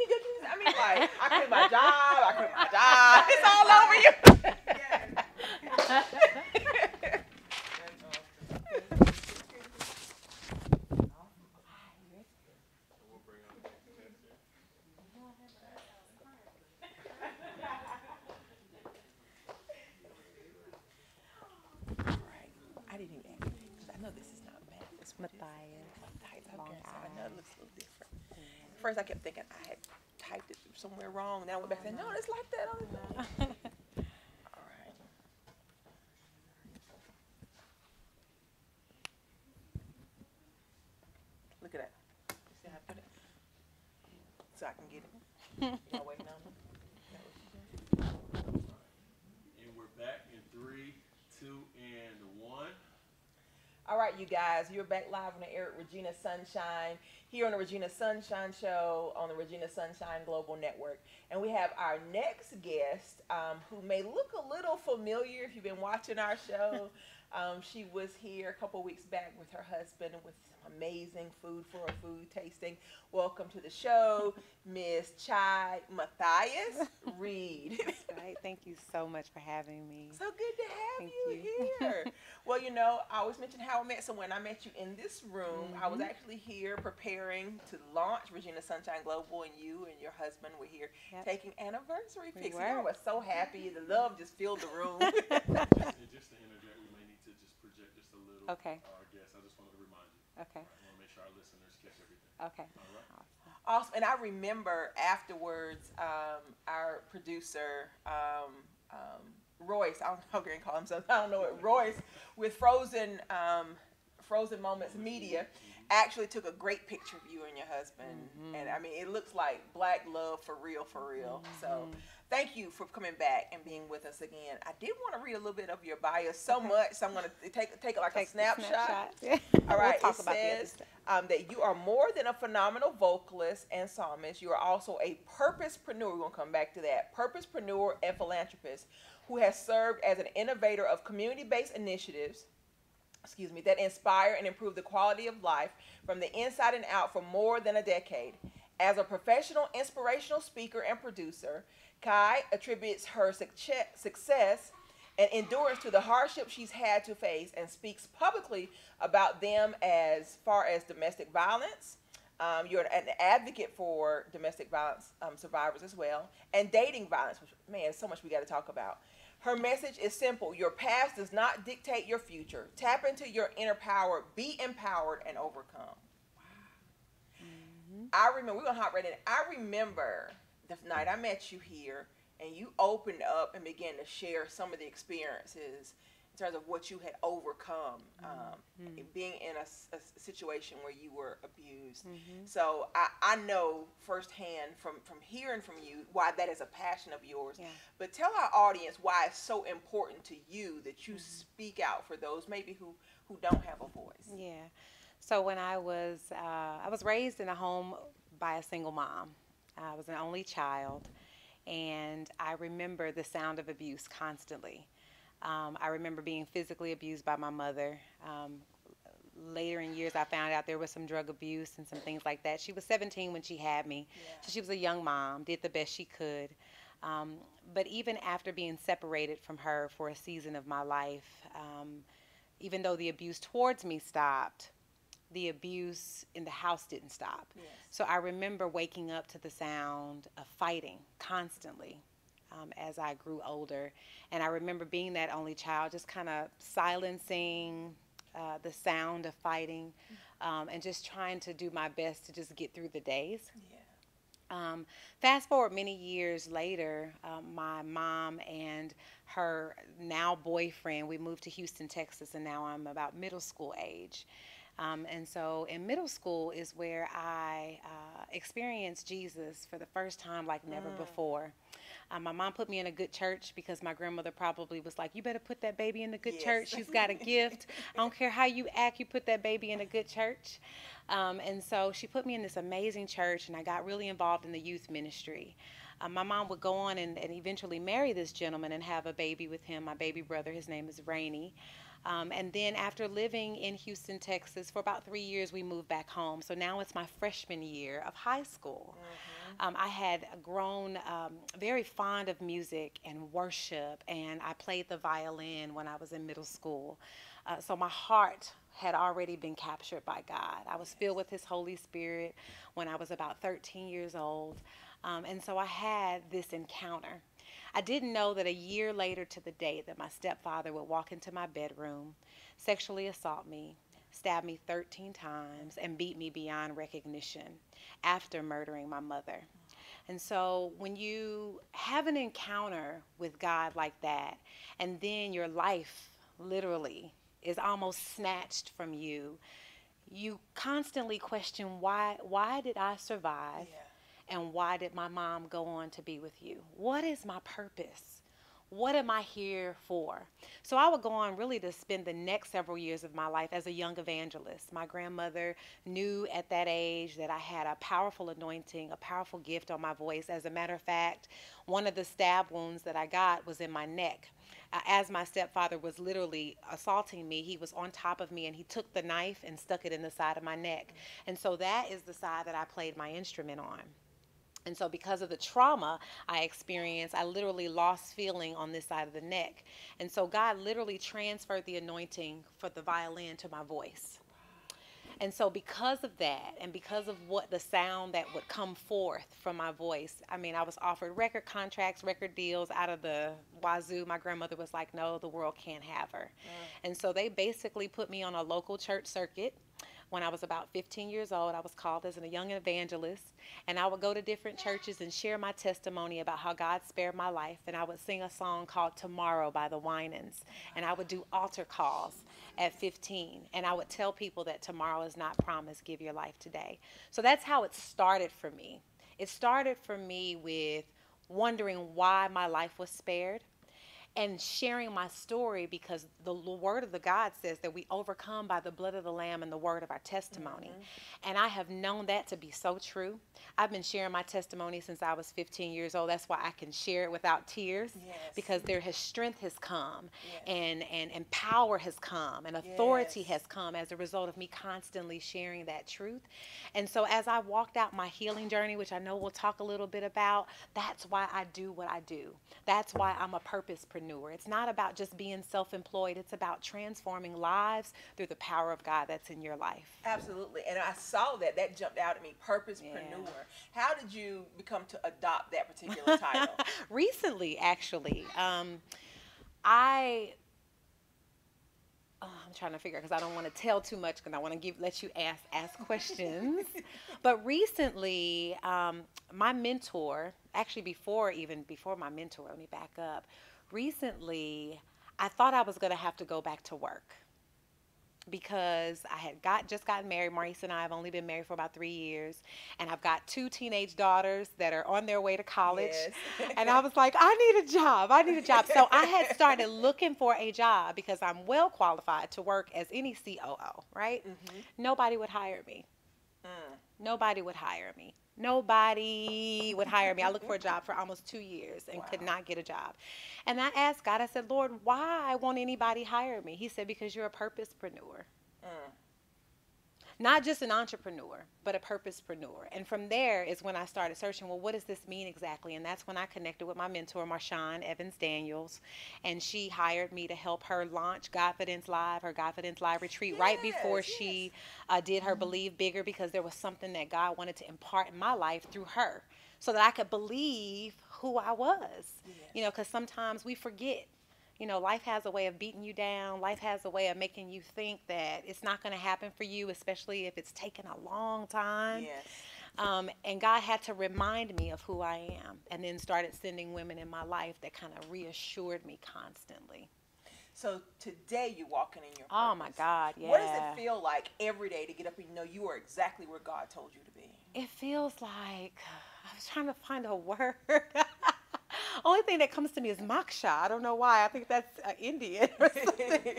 mean, like, I quit my job. It's all over you. Matthias. Okay, so I know it looks a little different. First, I kept thinking I had typed it somewhere wrong. Then I went back and said, no, it's like that on the thing. All right. Look at that. You see how I put it? So I can get it. Y'all waiting on me? And we're back in 3, 2, and 1. All right, you guys, you're back live on the air at Regina Sunshine, here on the Regina Sunshine Show on the Regina Sunshine Global Network. And we have our next guest, who may look a little familiar if you've been watching our show. She was here a couple weeks back with her husband with some amazing food for a food tasting. Welcome to the show, Miss Mathias Reed. Right. Thank you so much for having me. So good to have Thank you here. Well, you know, I always mention how I met. So when I met you in this room, I was actually here preparing to launch Regina Sunshine Global, and you and your husband were here taking anniversary pics. I was so happy. The love just filled the room. And just to interject, we may need to just project just a little. Okay. I guess I just wanted to remind you. Okay. I want to make sure our listeners catch everything. Okay. All right. Awesome. And I remember afterwards, our producer, Royce, I don't know how to call himself, I don't know it, Royce, with Frozen Moments Media, actually took a great picture of you and your husband. And I mean, it looks like black love for real, for real. So thank you for coming back and being with us again. I did want to read a little bit of your bio so much, so I'm going to take like a snapshot. All right, we'll talk it about says that you are more than a phenomenal vocalist and psalmist. You are also a purposepreneur. We're going to come back to that. Purposepreneur and philanthropist who has served as an innovator of community-based initiatives that inspire and improve the quality of life from the inside and out for more than a decade. As a professional inspirational speaker and producer, Kai attributes her success and endurance to the hardships she's had to face and speaks publicly about them as far as domestic violence. You're an advocate for domestic violence survivors as well, and dating violence, which, man, so much we got to talk about. Her message is simple. Your past does not dictate your future. Tap into your inner power. Be empowered and overcome. Wow. I remember, we're going to hop right in. I remember the night I met you here, and you opened up and began to share some of the experiences in terms of what you had overcome, being in a situation where you were abused. So I know firsthand from hearing from you why that is a passion of yours. Yeah. But tell our audience why it's so important to you that you speak out for those maybe who don't have a voice. Yeah. So when I was raised in a home by a single mom. I was an only child, and I remember the sound of abuse constantly. I remember being physically abused by my mother. Later in years, I found out there was some drug abuse and some things like that. She was 17 when she had me, so she was a young mom, did the best she could. But even after being separated from her for a season of my life, even though the abuse towards me stopped, the abuse in the house didn't stop. Yes. So I remember waking up to the sound of fighting constantly. As I grew older. And I remember being that only child, just kind of silencing the sound of fighting and just trying to do my best to just get through the days. Yeah. Fast forward many years later, my mom and her now boyfriend, we moved to Houston, Texas, and now I'm about middle school age. And so in middle school is where I experienced Jesus for the first time like never before. My mom put me in a good church because my grandmother probably was like, you better put that baby in the good church. She's got a gift. I don't care how you act, you put that baby in a good church. And so she put me in this amazing church, and I got really involved in the youth ministry. My mom would go on and eventually marry this gentleman and have a baby with him, my baby brother. His name is Rainey. And then after living in Houston, Texas for about 3 years, we moved back home. So now it's my freshman year of high school. I had grown very fond of music and worship, and I played the violin when I was in middle school. So my heart had already been captured by God. I was filled with His Holy Spirit when I was about 13 years old. And so I had this encounter. I didn't know that a year later to the date that my stepfather would walk into my bedroom, sexually assault me, stab me 13 times, and beat me beyond recognition after murdering my mother. And so when you have an encounter with God like that, and then your life literally is almost snatched from you, you constantly question, why did I survive? Yeah. And why did my mom go on to be with you? What is my purpose? What am I here for? So I would go on really to spend the next several years of my life as a young evangelist. My grandmother knew at that age that I had a powerful anointing, a powerful gift on my voice. As a matter of fact, one of the stab wounds that I got was in my neck. As my stepfather was literally assaulting me, he was on top of me and he took the knife and stuck it in the side of my neck. And so that is the side that I played my instrument on. And so because of the trauma I experienced, I literally lost feeling on this side of the neck. And so God literally transferred the anointing for the violin to my voice. And so because of that, and because of what the sound that would come forth from my voice, I mean, I was offered record contracts, record deals out of the wazoo. My grandmother was like, no, the world can't have her. And so they basically put me on a local church circuit when I was about 15 years old, I was called as a young evangelist, and I would go to different churches and share my testimony about how God spared my life. And I would sing a song called Tomorrow by the Winans, and I would do altar calls at 15, and I would tell people that tomorrow is not promised, give your life today. So that's how it started for me. It started for me with wondering why my life was spared, and sharing my story, because the word of the God says that we overcome by the blood of the Lamb and the word of our testimony. And I have known that to be so true. I've been sharing my testimony since I was 15 years old. That's why I can share it without tears, because strength has come, and power has come, and authority has come as a result of me constantly sharing that truth. And so as I walked out my healing journey, which I know we'll talk a little bit about, that's why I do what I do. That's why I'm a purposepreneur. It's not about just being self-employed. It's about transforming lives through the power of God that's in your life. Absolutely. And I saw that. That jumped out at me, purposepreneur. Yeah. How did you become to adopt that particular title? Recently, actually. I'm trying to figure out, because I don't want to tell too much, because I want to let you ask questions. But recently, my mentor, actually before my mentor, let me back up. Recently, I thought I was going to have to go back to work, because I had just gotten married. Maurice and I have only been married for about 3 years, and I've got 2 teenage daughters that are on their way to college. Yes. And I was like, I need a job. So I had started looking for a job, because I'm well qualified to work as any COO, right? Mm-hmm. Nobody would hire me. Nobody would hire me. Nobody would hire me. I looked for a job for almost 2 years and could not get a job. And I asked God, I said, Lord, why won't anybody hire me? He said, because you're a purposepreneur. Not just an entrepreneur, but a purposepreneur. And from there is when I started searching, well, what does this mean exactly? And that's when I connected with my mentor, Marshawn Evans Daniels. And she hired me to help her launch Godfidence Live, her Godfidence Live retreat, right before she did her Believe Bigger, because there was something that God wanted to impart in my life through her, so that I could believe who I was. You know, because sometimes we forget. You know, life has a way of beating you down. Life has a way of making you think that it's not going to happen for you, especially if it's taken a long time. Yes. And God had to remind me of who I am, and then started sending women in my life that kind of reassured me constantly. So today you're walking in your purpose. Oh, my God, yeah. What does it feel like every day to get up and know you are exactly where God told you to be? It feels like, I was trying to find a word. Only thing that comes to me is moksha. I don't know why. I think that's Indian or something.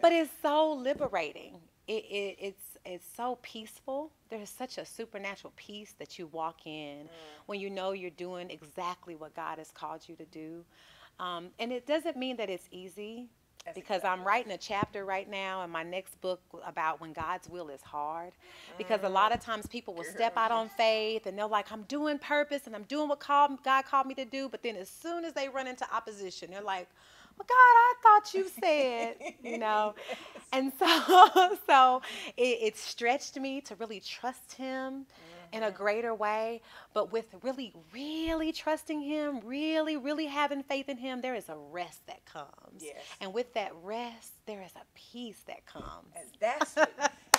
But it's so liberating. It's so peaceful. There's such a supernatural peace that you walk in when you know you're doing exactly what God has called you to do. And it doesn't mean that it's easy, because I'm writing a chapter right now in my next book about when God's will is hard. Because a lot of times people will step out on faith, and they're like, I'm doing purpose and I'm doing what God called me to do. But then as soon as they run into opposition, they're like, well, God, I thought you said, you know. And so it stretched me to really trust him in a greater way. But with really, really trusting him, really, really having faith in him, there is a rest that comes. Yes. And with that rest, there is a peace that comes. And that's what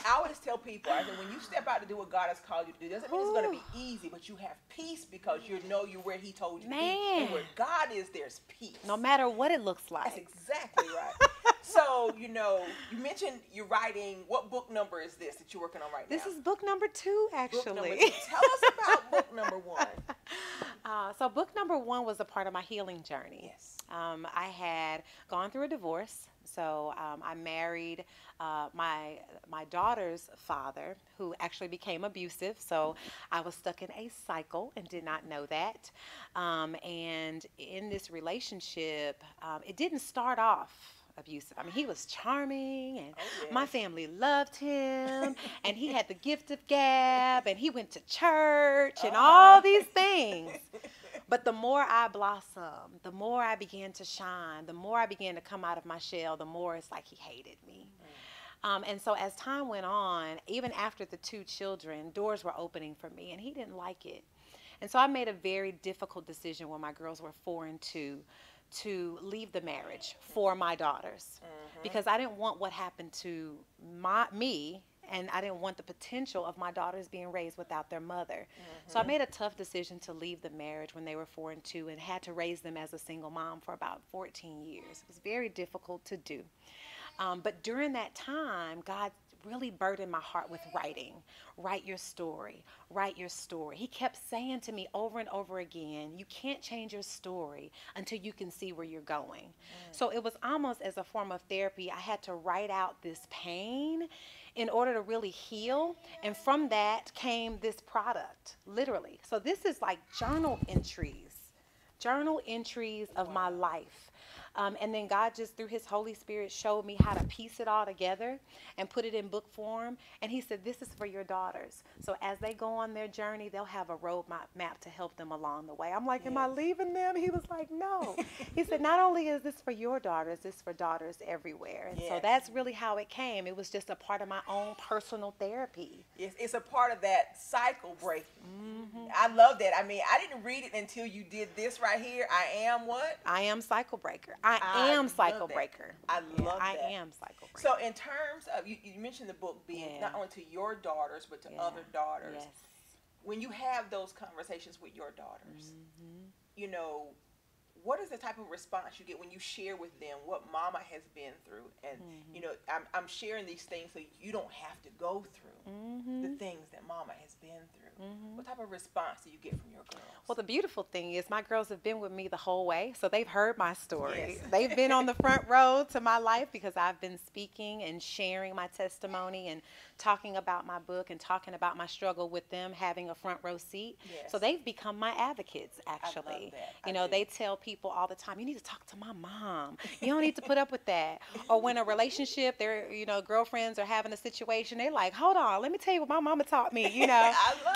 I always tell people. I said, when you step out to do what God has called you to do, doesn't mean it's going to be easy, but you have peace because you know you're where he told you to be. And where God is, there's peace. No matter what it looks like. That's exactly right. So, you know, you mentioned you're writing. What book number is this that you're working on right now? This is book number 2, actually. Book number 2. Tell us about book number 1. So book number 1 was a part of my healing journey. Yes. I had gone through a divorce. So I married my daughter's father, who actually became abusive. So I was stuck in a cycle and did not know that. And in this relationship, it didn't start off abusive. I mean, he was charming, and my family loved him, and he had the gift of gab, and he went to church, and all these things. But the more I blossomed, the more I began to shine, the more I began to come out of my shell, the more it's like he hated me. And so as time went on, even after the 2 children, doors were opening for me, and he didn't like it. And so I made a very difficult decision when my girls were 4 and 2 to leave the marriage for my daughters because I didn't want what happened to me, and I didn't want the potential of my daughters being raised without their mother. So I made a tough decision to leave the marriage when they were 4 and 2 and had to raise them as a single mom for about 14 years. It was very difficult to do. But during that time, God really burdened my heart with writing. Write your story. Write your story. He kept saying to me over and over again, you can't change your story until you can see where you're going. So it was almost as a form of therapy. I had to write out this pain in order to really heal. And from that came this product, literally. So this is like journal entries of my life. And then God just through his Holy Spirit showed me how to piece it all together and put it in book form. And he said, this is for your daughters. So as they go on their journey, they'll have a road map to help them along the way. I'm like, am I leaving them? He was like, no. He said, not only is this for your daughters, it's for daughters everywhere. And so that's really how it came. It was just a part of my own personal therapy. Yes, it's a part of that cycle break. I love that. I mean, I didn't read it until you did this right here. I am what? I am cycle breaker. I am cycle breaker. I love that. I am cycle breaker. So in terms of, you mentioned the book being not only to your daughters, but to other daughters. Yes. When you have those conversations with your daughters, you know, what is the type of response you get when you share with them what mama has been through? And, you know, I'm sharing these things so you don't have to go through the things that mama has been through. What type of response do you get from your girls? Well, the beautiful thing is my girls have been with me the whole way, so they've heard my story. They've been on the front row to my life because I've been speaking and sharing my testimony and talking about my book and talking about my struggle with them having a front row seat. So they've become my advocates, actually. I love that. You know, they tell people all the time, you need to talk to my mom. You don't need to put up with that. Or when a relationship, their, you know, girlfriends are having a situation, they're like, hold on, let me tell you what my mama taught me, you know.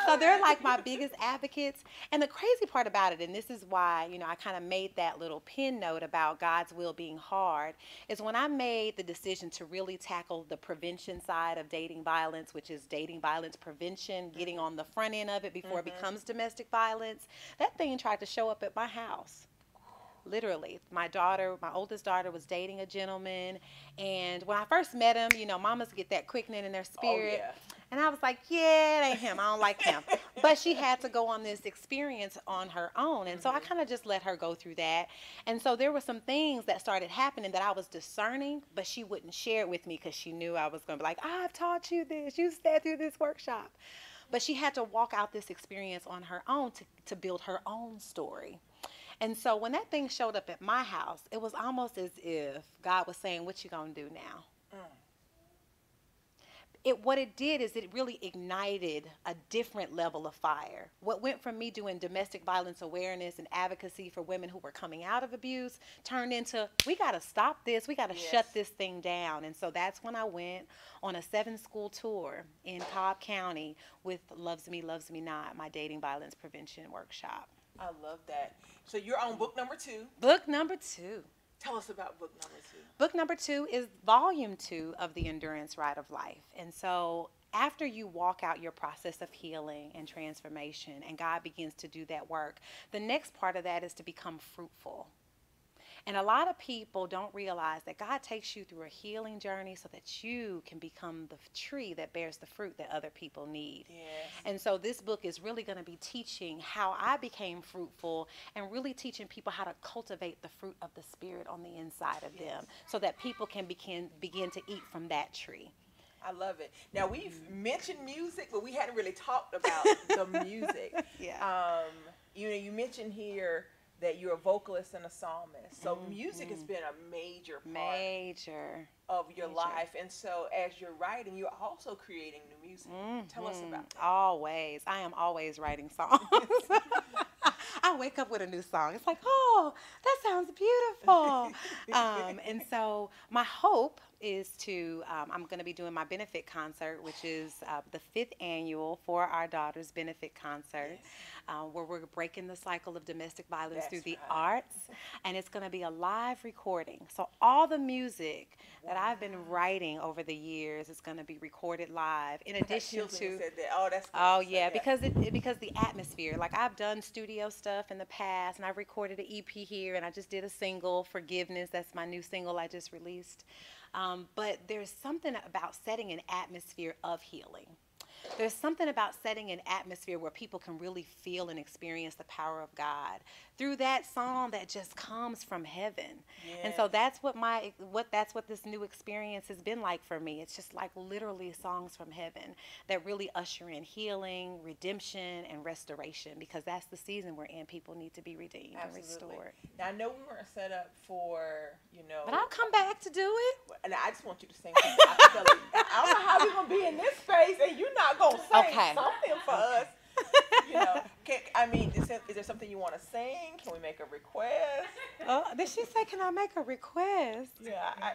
So they're like my biggest advocates. And the crazy part about it, and this is why, you know, I kind of made that little pin note about God's will being hard, is when I made the decision to really tackle the prevention side of dating violence, which is dating violence prevention, getting on the front end of it before it becomes domestic violence, that thing tried to show up at my house. Literally, my oldest daughter was dating a gentleman, and when I first met him, you know, mamas get that quickening in their spirit. And I was like, yeah, it ain't him. I don't like him. But she had to go on this experience on her own. And so I kind of just let her go through that. And so there were some things that started happening that I was discerning, but she wouldn't share it with me because she knew I was going to be like, I've taught you this. You sat through this workshop. But she had to walk out this experience on her own to build her own story. And so when that thing showed up at my house, it was almost as if God was saying, what you going to do now? What it did is it really ignited a different level of fire. What went from me doing domestic violence awareness and advocacy for women who were coming out of abuse turned into, we got to stop this. We got to shut this thing down. And so that's when I went on a 7-school tour in Cobb County with Loves Me, Loves Me Not, my dating violence prevention workshop. I love that. So you're on book number 2. Book number 2. Tell us about book number 2. Book number 2 is volume 2 of the Endurance Ride of Life. And so after you walk out your process of healing and transformation and God begins to do that work, the next part of that is to become fruitful. And a lot of people don't realize that God takes you through a healing journey so that you can become the tree that bears the fruit that other people need. And so this book is really going to be teaching how I became fruitful and really teaching people how to cultivate the fruit of the Spirit on the inside of them so that people can begin to eat from that tree. I love it. Now, we've mentioned music, but we hadn't really talked about the music. You know, you mentioned here that you're a vocalist and a psalmist. So music has been a major part of your life. And so as you're writing, you're also creating new music. Tell us about that. Always. I am always writing songs. I wake up with a new song. It's like, oh, that sounds beautiful. And so my hope is to, I'm going to be doing my benefit concert, which is the 5th annual For Our Daughters benefit concert, where we're breaking the cycle of domestic violence through the arts. And it's going to be a live recording. So all the music that I've been writing over the years is going to be recorded live. In addition to, because the atmosphere. Like, I've done studio stuff in the past, and I recorded an EP here, and I just did a single, Forgiveness. That's my new single I just released. But there's something about setting an atmosphere of healing. There's something about setting an atmosphere where people can really feel and experience the power of God through that song that just comes from heaven. Yes. And so that's what this new experience has been like for me. It's just like literally songs from heaven that really usher in healing, redemption, and restoration, because that's the season we're in. People need to be redeemed and restored. Now, I know we weren't set up for, but I'll come back to do it. And I just want you to sing something. I don't know how we're going to be in this space and you're not going to sing something for us. Is there something you want to sing? Can we make a request? Oh, did she say, can I make a request? Yeah, I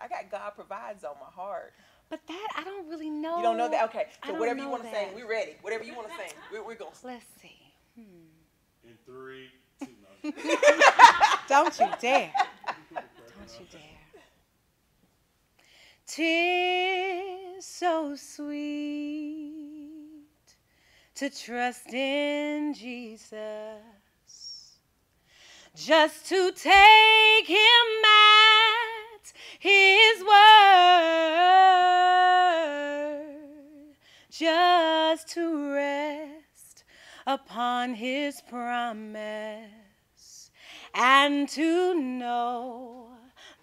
got God Provides on my heart. But that, I don't really know. You don't know that? Okay, so whatever you want to sing, we're ready. Whatever you want to sing, we're going to sing. Let's see. In 3, 2, no. Don't you dare. Don't you dare. 'Tis so sweet to trust in Jesus, just to take him at his word, just to rest upon his promise, and to know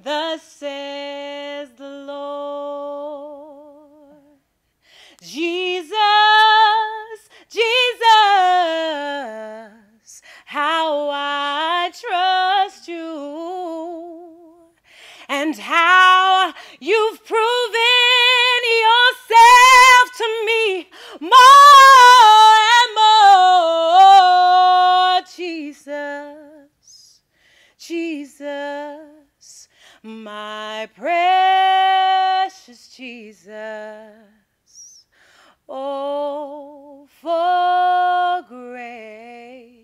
thus says the Lord. Jesus, Jesus, how I trust you, and how you've proven yourself to me more and more. Jesus, Jesus, my precious Jesus. Oh, for grace.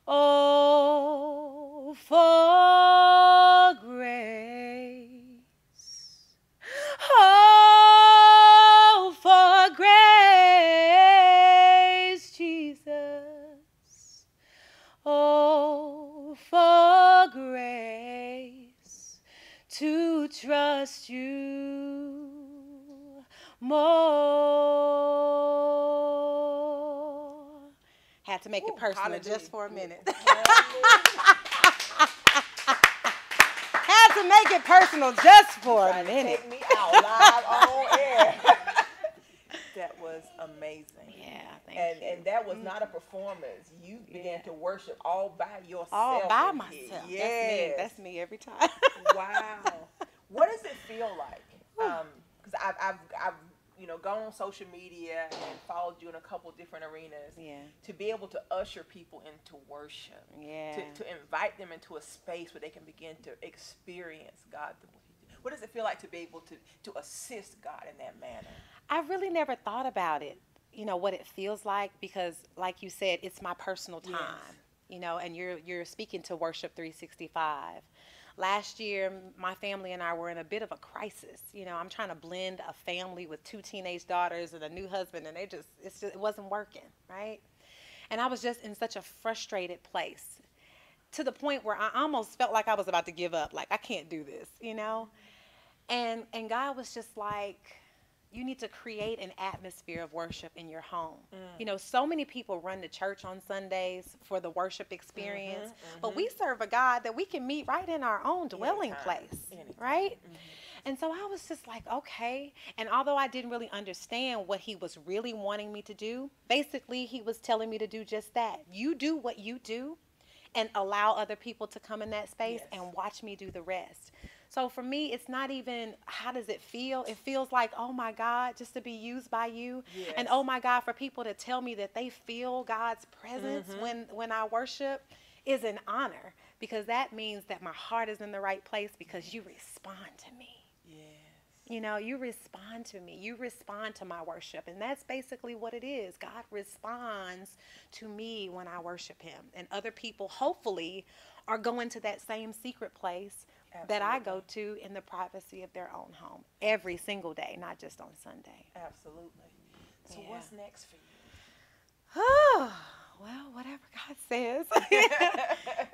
Oh, for grace. Oh, for grace, Jesus. Oh, for grace to trust you more. Had to make it personal just for a minute. Had to make it personal just for a minute. Take me out live on air. That was amazing. Yeah, thank you. And that was not a performance. You began to worship all by yourself. All by myself. Yes. That's me every time. Wow. What does it feel like? Because I've gone on social media and followed you in a couple different arenas. Yeah. To be able to usher people into worship. Yeah. To invite them into a space where they can begin to experience God the way He did. What does it feel like to be able to assist God in that manner? I really never thought about it, what it feels like, because like you said, it's my personal time, and you're speaking to Worship 365. Last year, my family and I were in a bit of a crisis. I'm trying to blend a family with 2 teenage daughters and a new husband, and it wasn't working, right? And I was just in such a frustrated place, to the point where I almost felt like I was about to give up, like I can't do this, And God was just like, you need to create an atmosphere of worship in your home. So many people run to church on Sundays for the worship experience, but we serve a God that we can meet right in our own dwelling place, right? And so I was just like, okay. And although I didn't really understand what he was really wanting me to do, basically he was telling me to do just that. You do what you do and allow other people to come in that space and watch me do the rest. So for me, it's not even how does it feel. It feels like, oh my God, just to be used by you. Yes. And oh my God, for people to tell me that they feel God's presence when I worship. is an honor, because that means that my heart is in the right place because you respond to me. Yes. You know, you respond to me. You respond to my worship. And that's basically what it is. God responds to me when I worship him. And other people, hopefully, are going to that same secret place that I go to in the privacy of their own home every single day, not just on Sunday. Absolutely. So what's next for you? Oh, well, whatever God says.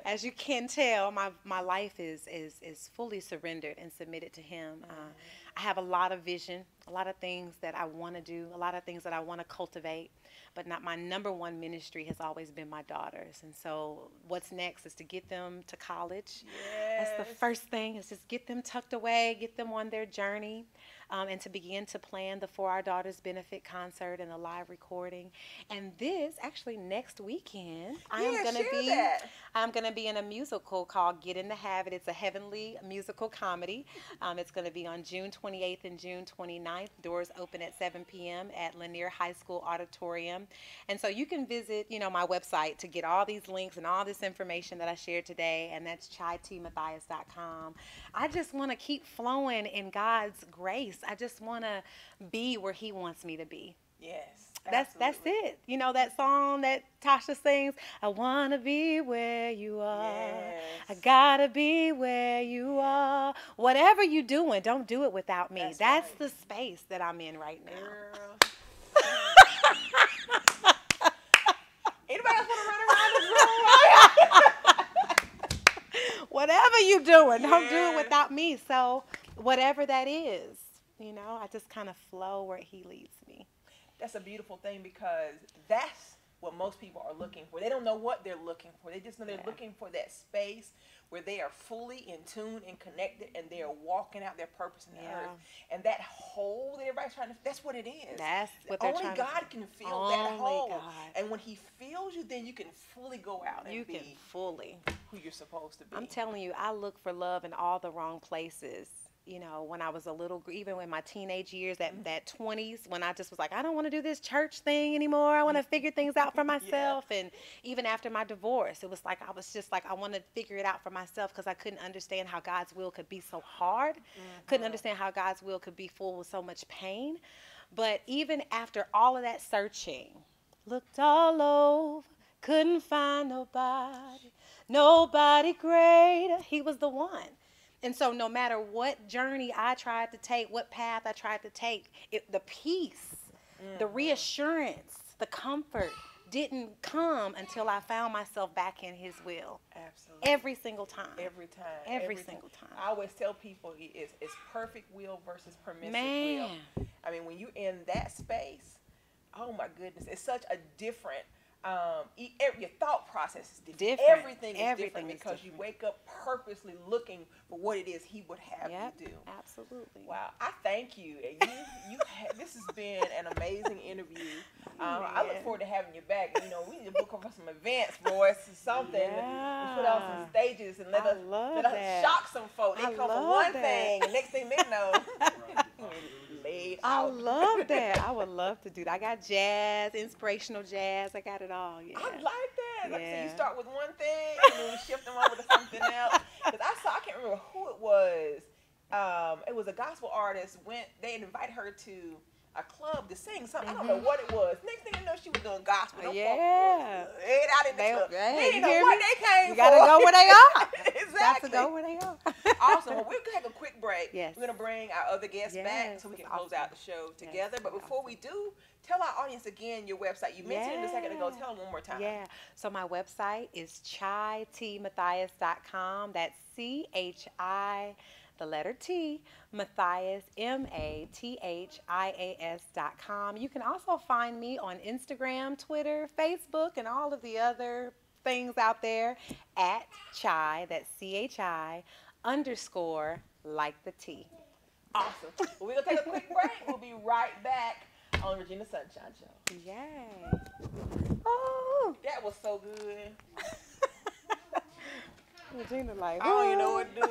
As you can tell, my life is fully surrendered and submitted to him. I have a lot of vision, a lot of things that I want to do, a lot of things that I want to cultivate, but not my number one ministry has always been my daughters. And so what's next is to get them to college. Yes. That's the first thing, is just get them tucked away, get them on their journey, and to begin to plan the For Our Daughters benefit concert and the live recording. And this, actually next weekend, I'm going to be in a musical called Get in the Habit. It's a heavenly musical comedy. It's going to be on June 28th and June 29th. Doors open at 7 p.m. at Lanier High School Auditorium. And so you can visit, my website to get all these links and all this information that I shared today, and that's chitmathias.com. I just want to keep flowing in God's grace. I just want to be where he wants me to be. Yes. That's it. You know that song that Tasha sings, I want to be where you are. Yes. I got to be where you are. Whatever you're doing, don't do it without me. That's right. The space that I'm in right now. Girl. Anybody else want to run around this room? Whatever you're doing, don't do it without me. So whatever that is, I just kind of flow where he leads me. That's a beautiful thing, because that's what most people are looking for. They don't know what they're looking for. They just know they're looking for that space where they are fully in tune and connected, and they are walking out their purpose in the earth. And that hole that everybody's trying to, that's what it is. That's what they're Only trying God to can fill that hole. God. And when he fills you, then you can fully go out and be fully who you're supposed to be. I'm telling you, I look for love in all the wrong places. When I was a little, even in my teenage years, that 20s, when I just was like, I don't want to do this church thing anymore. I want to figure things out for myself. And even after my divorce, it was like, I was just like, I want to figure it out for myself, because I couldn't understand how God's will could be so hard. Couldn't understand how God's will could be full with so much pain. But even after all of that searching, looked all over, couldn't find nobody greater. He was the one. And so no matter what journey I tried to take, what path I tried to take, the peace, the reassurance, the comfort didn't come until I found myself back in his will. Absolutely. Every single time. Every time. Every single time. I always tell people it's perfect will versus permissive will. I mean, when you're in that space, oh my goodness, it's such a different, your thought process is different. Everything is different because you wake up purposely looking for what it is he would have you do. Absolutely. Wow, I thank you. This has been an amazing interview. I look forward to having you back. We need to book for some events, Royce, or something. We put on some stages and let us shock some folks. They come for one thing, and next thing they know, I love that. I would love to do that. I got jazz, inspirational jazz. I got it all. Yeah. I like that. Like I said, you start with one thing and then we shift them over to something else. Because I can't remember who it was. It was a gospel artist. They invited her to a club to sing something. I don't know what it was. Next thing you know, she was doing gospel. Yeah. Head out in the club. They didn't know what they came for. You gotta go where they are. Exactly. Got to go where they are. Awesome. Well, we're going to have a quick break. Yes. We're going to bring our other guests back so we can close out the show together. But before we do, tell our audience again your website. You mentioned it a second ago. Tell them one more time. Yeah. So my website is chitmathias.com. That's CHI, the letter T, Mathias, MATHIAS.com. You can also find me on Instagram, Twitter, Facebook, and all of the other things out there at Chi, that's CHI, _ like the T. Awesome. Well, we're going to take a quick break. We'll be right back on Regina Sunshine Show. Yay. Oh. That was so good. Regina like, I don't even know what to do.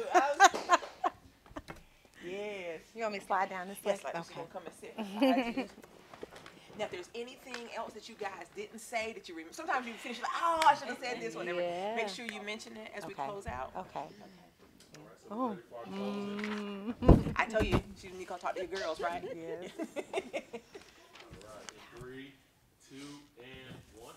Yes. You want me to slide down this way? Yes, like okay. she's going to come and sit. Now, if there's anything else that you guys didn't say that you remember, sometimes you finish like, oh, I should have said this, whatever. Yeah. Make sure you mention it as we close out. Okay. All right, so we ready for our closing? I told you, you're going to talk to your girls, right? Yes. All right, in 3, 2, and 1.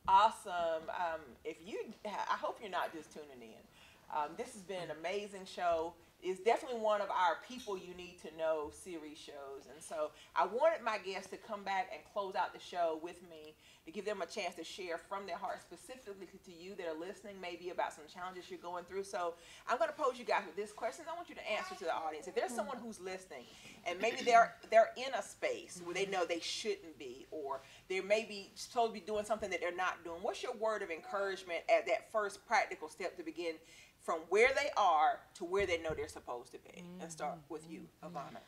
Awesome. I hope you're not just tuning in. This has been an amazing show. It's definitely one of our People You Need to Know series shows. And so I wanted my guests to come back and close out the show with me to give them a chance to share from their heart specifically to you that are listening, maybe about some challenges you're going through. So I'm going to pose you guys with this question. I want you to answer to the audience. If there's someone who's listening and maybe they're in a space where they know they shouldn't be, or they may be supposed to be doing something that they're not doing, what's your word of encouragement at that first practical step to begin from where they are to where they know they're supposed to be? And start with you, Evonna.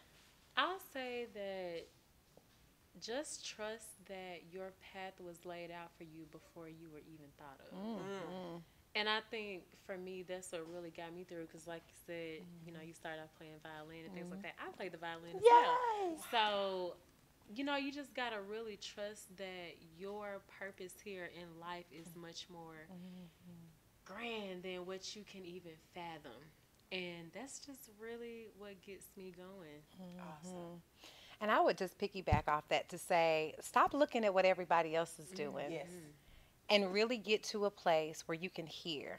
I'll say that just trust that your path was laid out for you before you were even thought of. And I think for me, that's what really got me through, because like you said, you know, you started off playing violin and things like that. I played the violin as well. So, you know, you just got to really trust that your purpose here in life is much more grand than what you can even fathom. And that's just really what gets me going. Awesome. And I would just piggyback off that to say, stop looking at what everybody else is doing. Yes. And really get to a place where you can hear.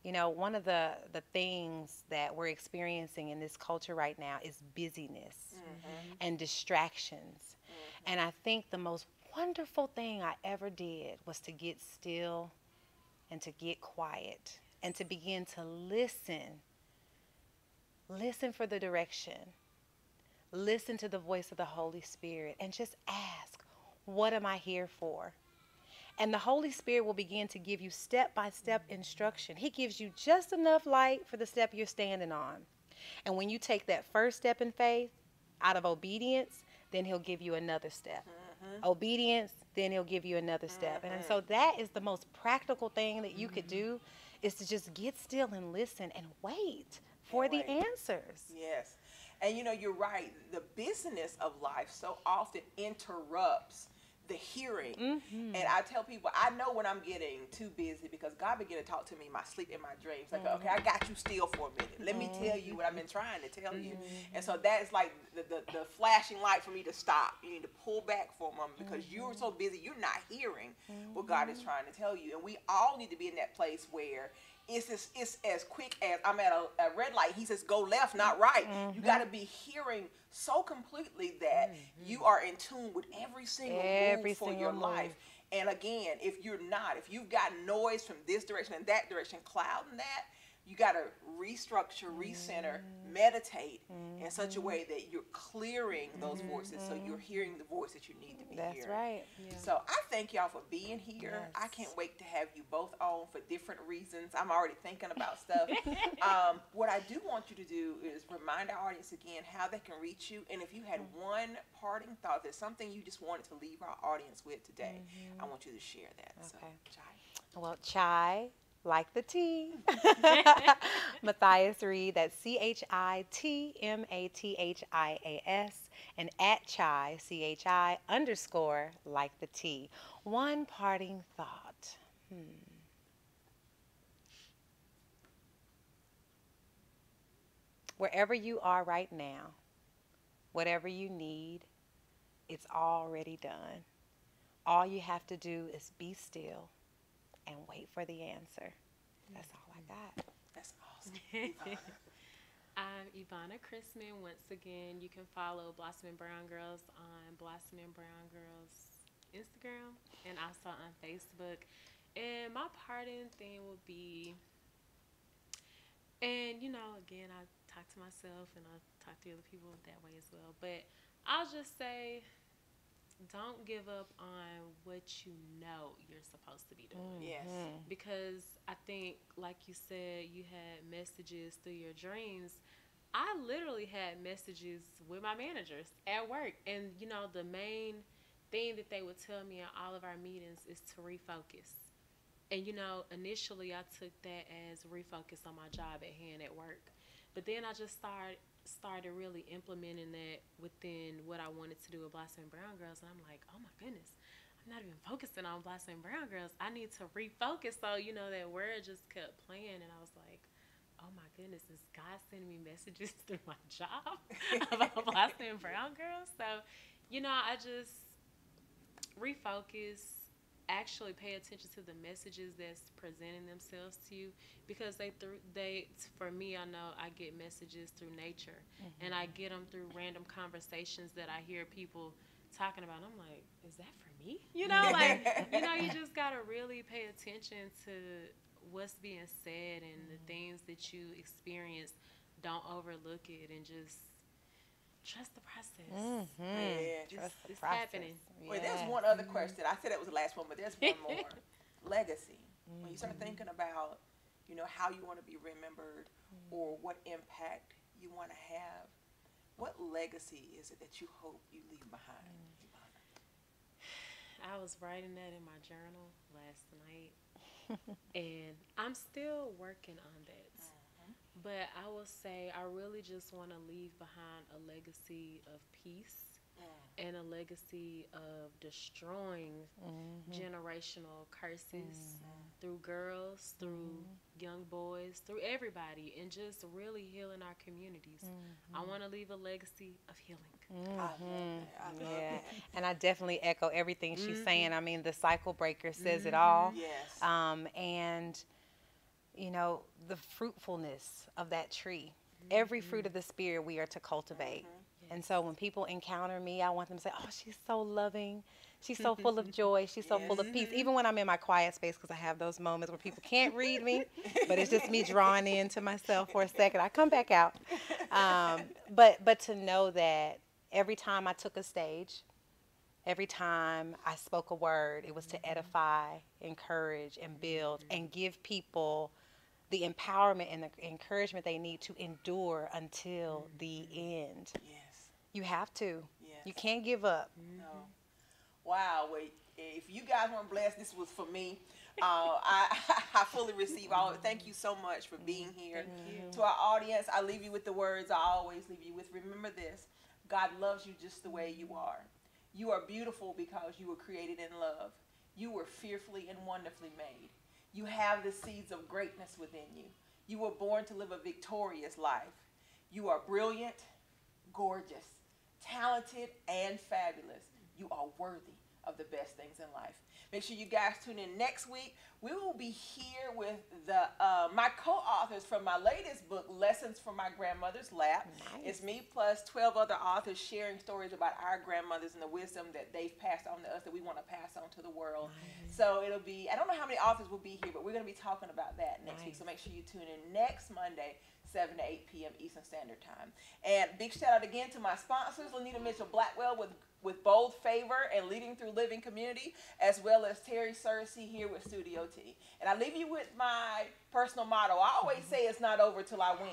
You know, one of the things that we're experiencing in this culture right now is busyness and distractions. And I think the most wonderful thing I ever did was to get still and to get quiet and to begin to listen. Listen for the direction. Listen to the voice of the Holy Spirit and just ask, what am I here for? And the Holy Spirit will begin to give you step-by-step instruction. He gives you just enough light for the step you're standing on. And when you take that first step in faith out of obedience, then he'll give you another step. Obedience, then he'll give you another step. And so that is the most practical thing that you could do, is to just get still and listen and wait for the answers. Yes. And you know, you're right. The busyness of life so often interrupts the hearing. And I tell people, I know when I'm getting too busy, because God began to talk to me in my sleep, in my dreams. Like, okay, I got you still for a minute. Let me tell you what I've been trying to tell you. And so that is like the flashing light for me to stop. You need to pull back for a moment, because you're so busy, you're not hearing what God is trying to tell you. And we all need to be in that place where it's as quick as I'm at a red light. He says, go left, not right. You got to be hearing so completely that you are in tune with every single move for your life. And again, if you've got noise from this direction and that direction clouding that, you got to restructure, recenter, meditate in such a way that you're clearing those voices, so you're hearing the voice that you need to be hearing. That's right. Yeah. So I thank y'all for being here. Yes. I can't wait to have you both on for different reasons. I'm already thinking about stuff. What I do want you to do is remind our audience again how they can reach you. And if you had one parting thought, there's something you just wanted to leave our audience with today, I want you to share that. Okay. So, Chai. Well, Chai, like the tea. Mathias Reed, that's CHITMATHIAS, and at Chai, CHI_ like the tea. One parting thought. Wherever you are right now, whatever you need, it's already done. All you have to do is be still and wait for the answer. That's all I got. That's awesome. Evonna. I'm Evonna Christmon. Once again, you can follow Blossom and Brown Girls on Blossom and Brown Girls Instagram and also on Facebook. And my parting thing will be, and you know, again, I talk to myself and I talk to other people that way as well, but I'll just say, don't give up on what you know you're supposed to be doing. Yes. Because I think, like you said, you had messages through your dreams. I literally had messages with my managers at work. And, you know, the main thing that they would tell me in all of our meetings is to refocus. And, you know, initially I took that as refocus on my job at hand at work. But then I just started really implementing that within what I wanted to do with Blossom Brown Girls, and I'm like, oh my goodness, I'm not even focusing on Blossom Brown Girls. I need to refocus. So, you know, that word just kept playing, and I was like, oh my goodness, is God sending me messages through my job about Blossom Brown Girls? So, you know, I just refocus, actually pay attention to the messages that's presenting themselves to you, because for me, I know I get messages through nature, and I get them through random conversations that I hear people talking about. I'm like, is that for me? You know, like, you know, you just gotta really pay attention to what's being said, and the things that you experience. Don't overlook it, and just trust the process. Trust the it's process. happening. Wait, there's one other question. I said that was the last one, but there's one more. Legacy. When you start thinking about, you know, how you want to be remembered, or what impact you want to have, what legacy is it that you hope you leave behind? I was writing that in my journal last night, and I'm still working on that. But I will say I really just want to leave behind a legacy of peace, and a legacy of destroying generational curses through girls, through young boys, through everybody, and just really healing our communities. I want to leave a legacy of healing. I love that. And I definitely echo everything she's saying. I mean, the cycle breaker says it all. Yes. And, you know, the fruitfulness of that tree. Every fruit of the Spirit we are to cultivate. And so when people encounter me, I want them to say, oh, she's so loving. She's so full of joy. She's so full of peace. Even when I'm in my quiet space, because I have those moments where people can't read me, but it's just me drawing into myself for a second. I come back out. But to know that every time I took a stage, every time I spoke a word, it was to edify, encourage, and build, and give people the empowerment and the encouragement they need to endure until the end. Yes. You have to. Yes. You can't give up. No. Wow. Wait, if you guys weren't blessed, this was for me. I fully receive all of it. Thank you so much for being here. To our audience, I leave you with the words I always leave you with. Remember this: God loves you just the way you are. You are beautiful because you were created in love. You were fearfully and wonderfully made. You have the seeds of greatness within you. You were born to live a victorious life. You are brilliant, gorgeous, talented, and fabulous. You are worthy of the best things in life. Make sure you guys tune in next week. We will be here with my co-authors from my latest book, Lessons from My Grandmother's Lap. Nice. It's me plus 12 other authors sharing stories about our grandmothers and the wisdom that they've passed on to us that we want to pass on to the world. Nice. So it'll be, I don't know how many authors will be here, but we're going to be talking about that next week. So make sure you tune in next Monday, 7 to 8 p.m. Eastern Standard Time. And big shout out again to my sponsors, Lanita Mitchell-Blackwell with Bold Favor and Leading Through Living Community, as well as Terry Searcy here with Studio T. And I leave you with my personal motto. I always say it's not over till I win.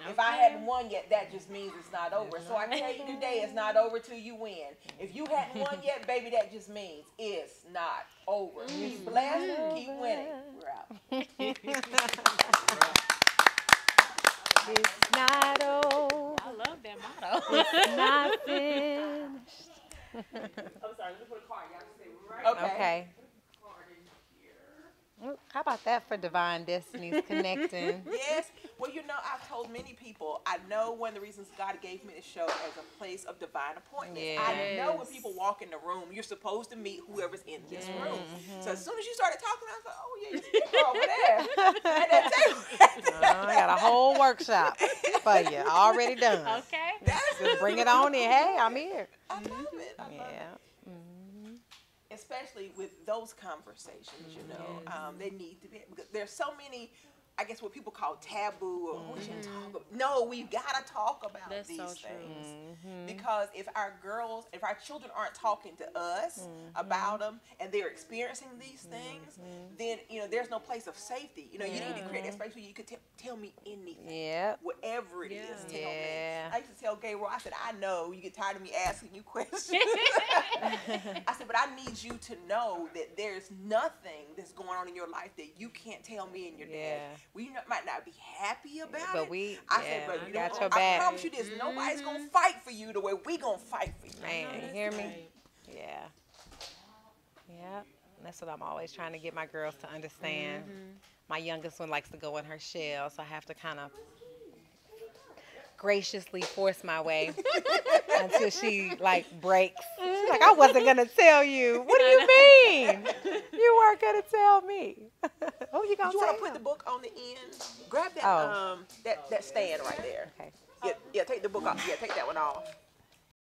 Okay. If I hadn't won yet, that just means it's not over. So I tell you today, it's not over till you win. If you hadn't won yet, baby, that just means it's not over. Be blessed, keep winning. We're out. It's not over. I love that motto. It's not finished. I'm sorry, let me put a card. Y'all just say right. Okay. Put a card in here. How about that for Divine Destinies Connecting? Yes. Well, you know, I've told many people, I know one of the reasons God gave me this show as a place of divine appointments. Yes. I know when people walk in the room, you're supposed to meet whoever's in this room. So as soon as you started talking, I was like, oh, yeah, you speaker over there. And that table. I got a whole workshop for you, already done. Okay. Just bring it on in. Hey, I'm here. I love it. I love it. Especially with those conversations, you know, they need to be, because there's so many, I guess what people call taboo, or we shouldn't talk about. No, we've got to talk about these things. Because if our children aren't talking to us about them, and they're experiencing these things, then, you know, there's no place of safety. You know, you need to create a space where you could tell me anything. Whatever it is, tell me. I used to tell Gabriel, I said, I know you get tired of me asking you questions. I said, but I need you to know that there's nothing that's going on in your life that you can't tell me and your dad. We might not be happy about But it. I said, but you got know, your I back. promise you this, nobody's going to fight for you the way we going to fight for you. Man, you hear me? Right. Yeah. Yeah. That's what I'm always trying to get my girls to understand. My youngest one likes to go in her shell, so I have to kind of graciously force my way until she like breaks. She's like, I wasn't gonna tell you. What do you mean? You weren't gonna tell me. Oh, you gonna You tell? want to put the book on the end? Grab that that stand right there. Okay. Yeah, take the book off. Yeah, take that one off.